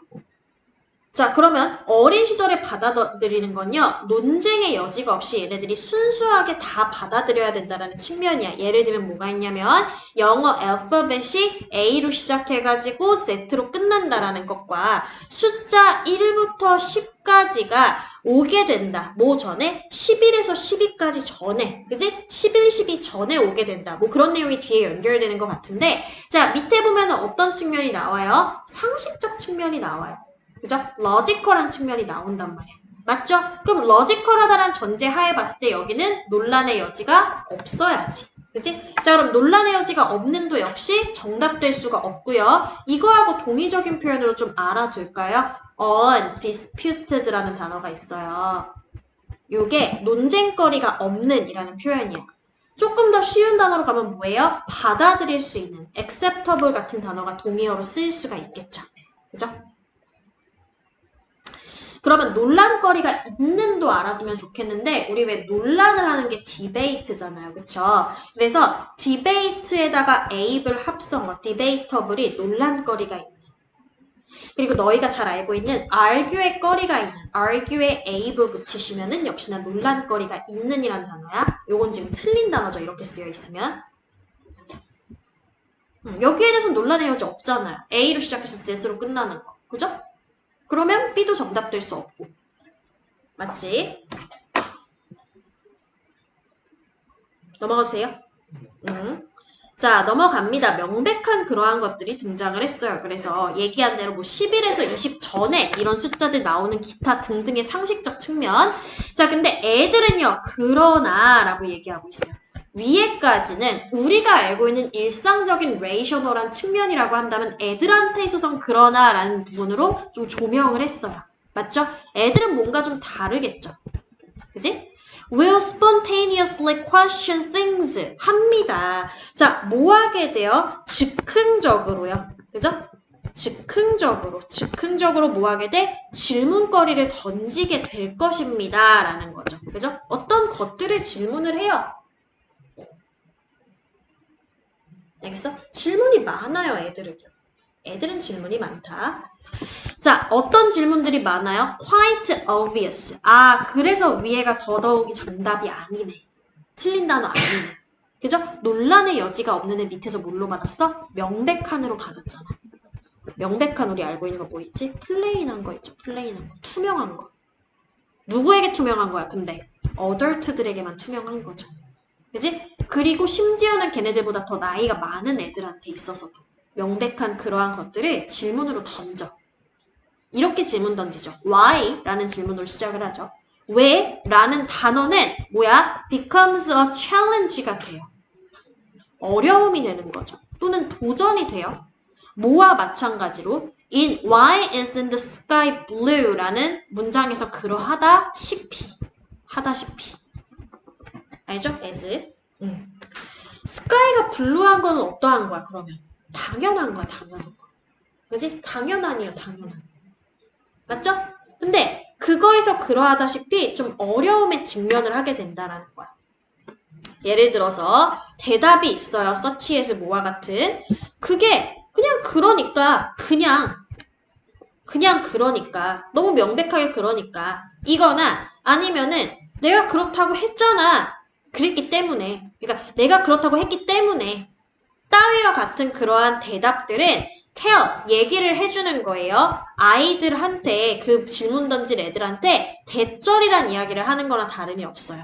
자, 그러면 어린 시절에 받아들이는 건요. 논쟁의 여지가 없이 얘네들이 순수하게 다 받아들여야 된다는 측면이야. 예를 들면 뭐가 있냐면 영어 알파벳이 A로 시작해가지고 Z로 끝난다라는 것과 숫자 1부터 10까지가 오게 된다. 뭐 전에? 11에서 12까지 전에. 그지? 11, 12 전에 오게 된다. 뭐 그런 내용이 뒤에 연결되는 것 같은데 자, 밑에 보면 어떤 측면이 나와요? 상식적 측면이 나와요. 그죠? 러지컬한 측면이 나온단 말이야. 맞죠? 그럼 러지컬하다는 전제 하에 봤을 때 여기는 논란의 여지가 없어야지. 그치? 자, 그럼 논란의 여지가 없는도 역시 정답될 수가 없고요. 이거하고 동의적인 표현으로 좀 알아둘까요? undisputed라는 단어가 있어요. 요게 논쟁거리가 없는 이라는 표현이에요. 조금 더 쉬운 단어로 가면 뭐예요? 받아들일 수 있는 acceptable 같은 단어가 동의어로 쓰일 수가 있겠죠. 그죠? 그러면 논란거리가 있는도 알아두면 좋겠는데 우리 왜 논란을 하는 게 디베이트잖아요. 그쵸? 그래서 디베이트에다가 에이블 합성어, 디베이터블이 논란거리가 있는. 그리고 너희가 잘 알고 있는 argue의 거리가 있는, argue에 able 붙이시면은 역시나 논란거리가 있는이란 단어야. 요건 지금 틀린 단어죠. 이렇게 쓰여 있으면. 여기에 대해서는 논란의 여지 없잖아요. A로 시작해서 Z로 끝나는 거. 그죠? 그러면 B도 정답될 수 없고. 맞지? 넘어가도 돼요? 자, 넘어갑니다. 명백한 그러한 것들이 등장을 했어요. 그래서 얘기한 대로 뭐 11에서 20 전에 이런 숫자들 나오는 기타 등등의 상식적 측면. 자, 근데 애들은요, 그러나 라고 얘기하고 있어요. 위에까지는 우리가 알고 있는 일상적인 레이셔널한 측면이라고 한다면 애들한테 있어서는 그러나 라는 부분으로 좀 조명을 했어요. 맞죠? 애들은 뭔가 좀 다르겠죠. 그지? will spontaneously question things 합니다. 자, 뭐 하게 돼요? 즉흥적으로요. 그죠? 즉흥적으로 뭐 하게 돼? 질문거리를 던지게 될 것입니다. 라는 거죠. 그죠? 어떤 것들을 질문을 해요. 알겠어? 질문이 많아요, 애들은요. 애들은 질문이 많다. 자, 어떤 질문들이 많아요? Quite obvious. 아, 그래서 위에가 더더욱이 정답이 아니네. 틀린 단어 아니네. 그죠? 논란의 여지가 없는 애 밑에서 뭘로 받았어? 명백한으로 받았잖아. 명백한 우리 알고 있는 거 뭐 있지? 플레인한 거 있죠. 플레인한 거. 투명한 거. 누구에게 투명한 거야, 근데? 어덜트들에게만 투명한 거죠. 그지? 그리고 심지어는 걔네들보다 더 나이가 많은 애들한테 있어서도 명백한 그러한 것들을 질문으로 던져. 이렇게 질문 던지죠. Why? 라는 질문으로 시작을 하죠. 왜? 라는 단어는 뭐야? becomes a challenge가 돼요. 어려움이 되는 거죠. 또는 도전이 돼요. 뭐와 마찬가지로 in Why isn't the sky blue? 라는 문장에서 그러하다시피 알죠? as sky가 블루한 건 어떠한 거야, 그러면? 당연한 거야, 당연한 거. 그지? 당연한이에요, 당연한. 맞죠? 근데 그거에서 그러하다시피 좀 어려움에 직면을 하게 된다라는 거야. 예를 들어서 대답이 있어요. 서치에서 뭐와 같은. 그게 그냥 그러니까 너무 명백하게 그러니까 이거나 아니면은 내가 그렇다고 했잖아. 그랬기 때문에 그러니까 내가 그렇다고 했기 때문에 따위와 같은 그러한 대답들은 tell, 얘기를 해주는 거예요. 아이들한테 그 질문 던질 애들한테 대절이란 이야기를 하는 거나 다름이 없어요.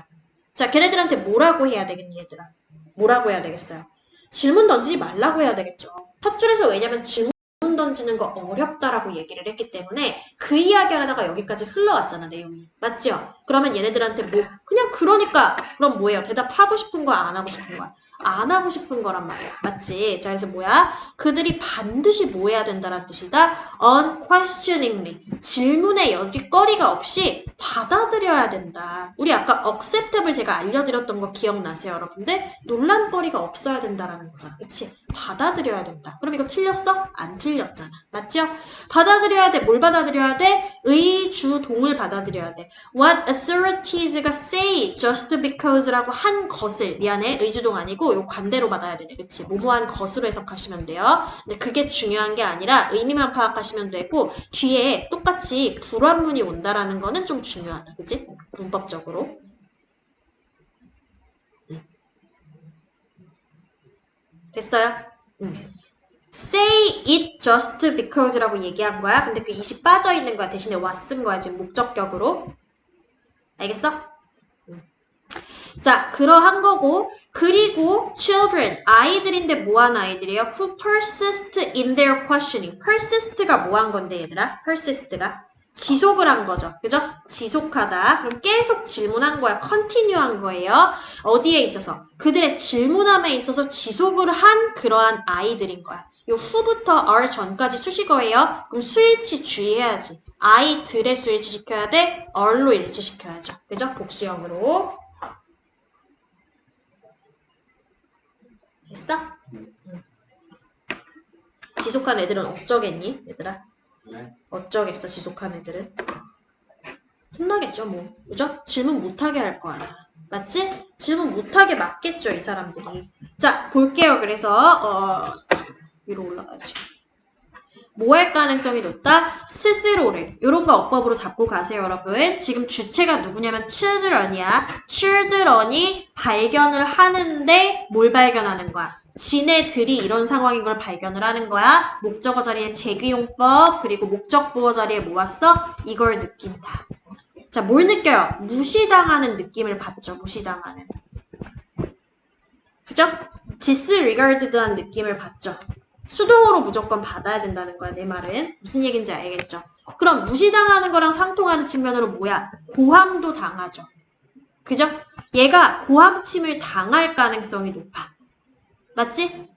자, 걔네들한테 뭐라고 해야 되겠니, 얘들아? 뭐라고 해야 되겠어요? 질문 던지지 말라고 해야 되겠죠. 첫 줄에서 왜냐면 질문 던지는 거 어렵다라고 얘기를 했기 때문에 그 이야기 하다가 여기까지 흘러왔잖아, 내용이. 맞죠? 그러면 얘네들한테 뭐 그냥 그러니까 그럼 뭐예요? 대답하고 싶은 거야, 안 하고 싶은 거야? 안 하고 싶은 거란 말이야. 맞지? 자, 그래서 뭐야? 그들이 반드시 뭐 해야 된다는 뜻이다? unquestioningly. 질문의 여지거리가 없이 받아들여야 된다. 우리 아까 acceptable 제가 알려드렸던 거 기억나세요, 여러분들? 논란거리가 없어야 된다라는 거잖아. 그치? 받아들여야 된다. 그럼 이거 틀렸어? 안 틀렸잖아. 맞죠? 받아들여야 돼. 뭘 받아들여야 돼? 의주동을 받아들여야 돼. What authorites가 say just because라고 한 것을 미안해. 의주동 아니고 요 관대로 받아야 되네. 그치? 뭐뭐한 것으로 해석하시면 돼요. 근데 그게 중요한 게 아니라 의미만 파악하시면 되고 뒤에 똑같이 불완문이 온다라는 거는 좀 중요하다. 그치? 문법적으로. 됐어요? Say it just because라고 얘기한 거야. 근데 그 it이 빠져 있는 거야. 대신에 what 쓴 거야. 지금 목적격으로. 알겠어? 자, 그러한 거고 그리고 children, 아이들인데 뭐한 아이들이에요? Who persist in their questioning. persist가 뭐한 건데 얘들아? persist가 지속을 한 거죠. 그죠? 지속하다. 그럼 계속 질문한 거야. continue한 거예요. 어디에 있어서? 그들의 질문함에 있어서 지속을 한 그러한 아이들인 거야. 요 who부터 are 전까지 수식어예요. 그럼 수일치 주의해야지. 아이들의 수일치 시켜야 돼. are로 일치 시켜야죠. 그죠? 복수형으로. 됐어? 지속한 애들은 어쩌겠니? 얘들아? 네. 어쩌겠어, 지속한 애들은? 혼나겠죠, 뭐. 그죠? 질문 못하게 할 거 아니야. 맞지? 질문 못하게 맞겠죠, 이 사람들이. 자, 볼게요. 그래서, 위로 올라가야지. 뭐 할 가능성이 높다? 스스로를. 이런 거 어법으로 잡고 가세요, 여러분. 지금 주체가 누구냐면 children이야. children이 발견을 하는데 뭘 발견하는 거야? 지네들이 이런 상황인 걸 발견을 하는 거야. 목적어 자리에 재규용법, 그리고 목적보어 자리에 모았어? 이걸 느낀다. 자, 뭘 느껴요? 무시당하는 느낌을 받죠, 무시당하는. 그죠? disregarded한 느낌을 받죠. 수동으로 무조건 받아야 된다는 거야, 내 말은. 무슨 얘기인지 알겠죠? 그럼 무시당하는 거랑 상통하는 측면으로 뭐야? 고함도 당하죠. 그죠? 얘가 고함침을 당할 가능성이 높아. 맞지?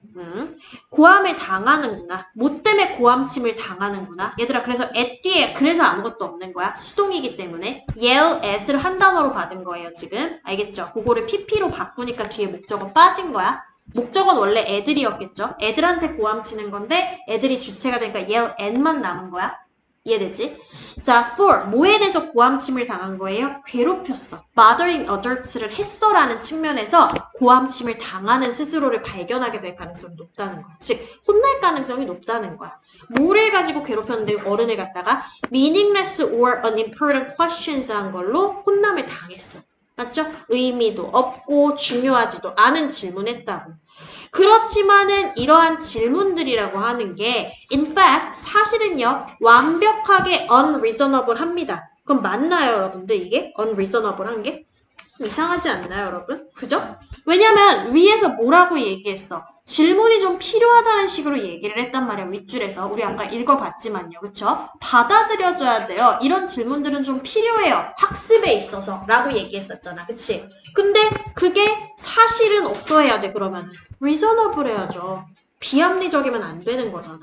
고함을 당하는구나. 뭐 때문에 고함침을 당하는구나. 얘들아, 그래서 at 뒤에 그래서 아무것도 없는 거야. 수동이기 때문에. yell at을 한 단어로 받은 거예요, 지금. 알겠죠? 그거를 pp로 바꾸니까 뒤에 목적어 빠진 거야. 목적어는 원래 애들이었겠죠? 애들한테 고함치는 건데 애들이 주체가 되니까 yell at만 남은 거야. 이해되지? 자, for 뭐에 대해서 고함침을 당한 거예요? 괴롭혔어. bothering others를 했어라는 측면에서 고함침을 당하는 스스로를 발견하게 될 가능성이 높다는 거야. 즉, 혼날 가능성이 높다는 거야. 뭐를 가지고 괴롭혔는데 어른을 갖다가 meaningless or unimportant questions 한 걸로 혼남을 당했어. 맞죠? 의미도 없고 중요하지도 않은 질문했다고. 그렇지만은 이러한 질문들이라고 하는 게 in fact 사실은요 완벽하게 unreasonable 합니다. 그럼 맞나요 여러분들 이게? unreasonable 한 게? 이상하지 않나요 여러분? 그죠? 왜냐면 위에서 뭐라고 얘기했어? 질문이 좀 필요하다는 식으로 얘기를 했단 말이야 윗줄에서. 우리 아까 읽어봤지만요. 그쵸? 받아들여줘야 돼요. 이런 질문들은 좀 필요해요. 학습에 있어서 라고 얘기했었잖아. 그치? 근데 그게 사실은 어떠해야 돼 그러면? reasonable 해야죠. 비합리적이면 안 되는 거잖아.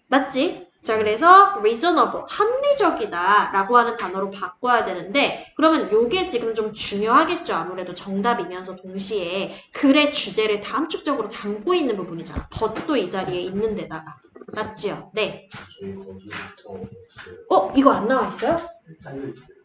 맞지? 자, 그래서 reasonable, 합리적이다 라고 하는 단어로 바꿔야 되는데 그러면 요게 지금 좀 중요하겠죠. 아무래도 정답이면서 동시에 글의 주제를 다함축적으로 담고 있는 부분이잖아. 덧도 이 자리에 있는 데다가. 맞지요? 네. 저희 거기부터 이거 안 나와 있어요? 잘려있어요.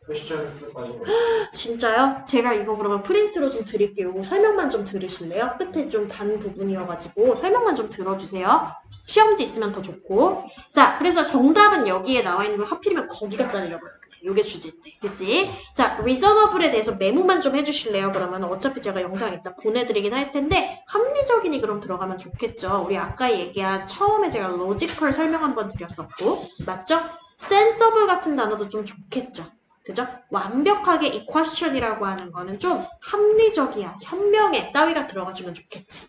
퀘스천스 빠진 거. 진짜요? 제가 이거 그러면 프린트로 좀 드릴게요. 이거 설명만 좀 들으실래요? 끝에 좀 단 부분이어가지고 설명만 좀 들어주세요. 시험지 있으면 더 좋고. 자, 그래서 정답은 여기에 나와 있는 걸 하필이면 거기가 잘려버렸네. 요게 주제인데. 그치? 자, reasonable에 대해서 메모만 좀 해주실래요? 그러면 어차피 제가 영상 이따 보내드리긴 할 텐데 합리적이니 그럼 들어가면 좋겠죠. 우리 아까 얘기한 처음에 제가 logical 설명 한번 드렸었고. 맞죠? sensible 같은 단어도 좀 좋겠죠. 그죠? 완벽하게 이 question이라고 하는 거는 좀 합리적이야. 현명해. 따위가 들어가주면 좋겠지.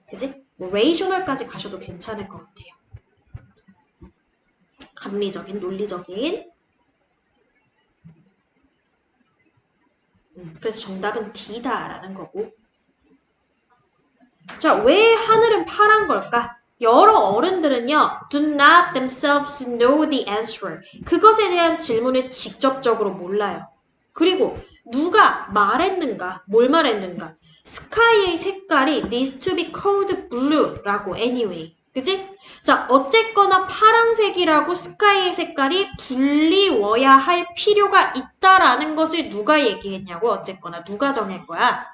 그지? 뭐 rational까지 가셔도 괜찮을 것 같아요. 합리적인, 논리적인. 그래서 정답은 D다라는 거고. 자, 왜 하늘은 파란 걸까? 여러 어른들은요, do not themselves know the answer. 그것에 대한 질문을 직접적으로 몰라요. 그리고 누가 말했는가, 뭘 말했는가. 스카이의 색깔이 needs to be called blue라고 anyway. 그지? 자, 어쨌거나 파란색이라고 스카이의 색깔이 불리워야 할 필요가 있다라는 것을 누가 얘기했냐고. 어쨌거나 누가 정할 거야.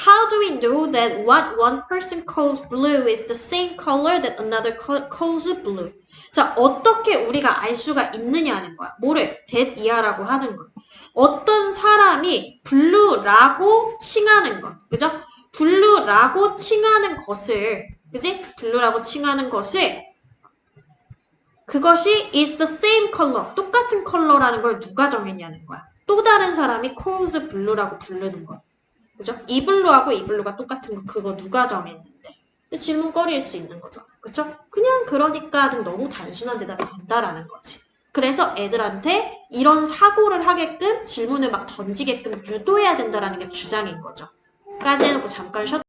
How do we know that what one person calls blue is the same color that another calls blue? 자, 어떻게 우리가 알 수가 있느냐는 거야. 뭐를? that 이하라고 하는 거. 어떤 사람이 blue라고 칭하는 거. 그죠? blue라고 칭하는 것을, 그지? blue라고 칭하는 것을 그것이 is the same color, 똑같은 컬러라는 걸 누가 정했냐는 거야. 또 다른 사람이 calls blue라고 부르는 거. 그죠? 이 블루하고 이 블루가 똑같은 거 그거 누가 정했는데? 질문거리일 수 있는 거잖아. 그죠? 그냥 그러니까 너무 단순한 대답이 된다라는 거지. 그래서 애들한테 이런 사고를 하게끔 질문을 막 던지게끔 유도해야 된다라는 게 주장인 거죠. 까지 해놓고 잠깐 쉬었다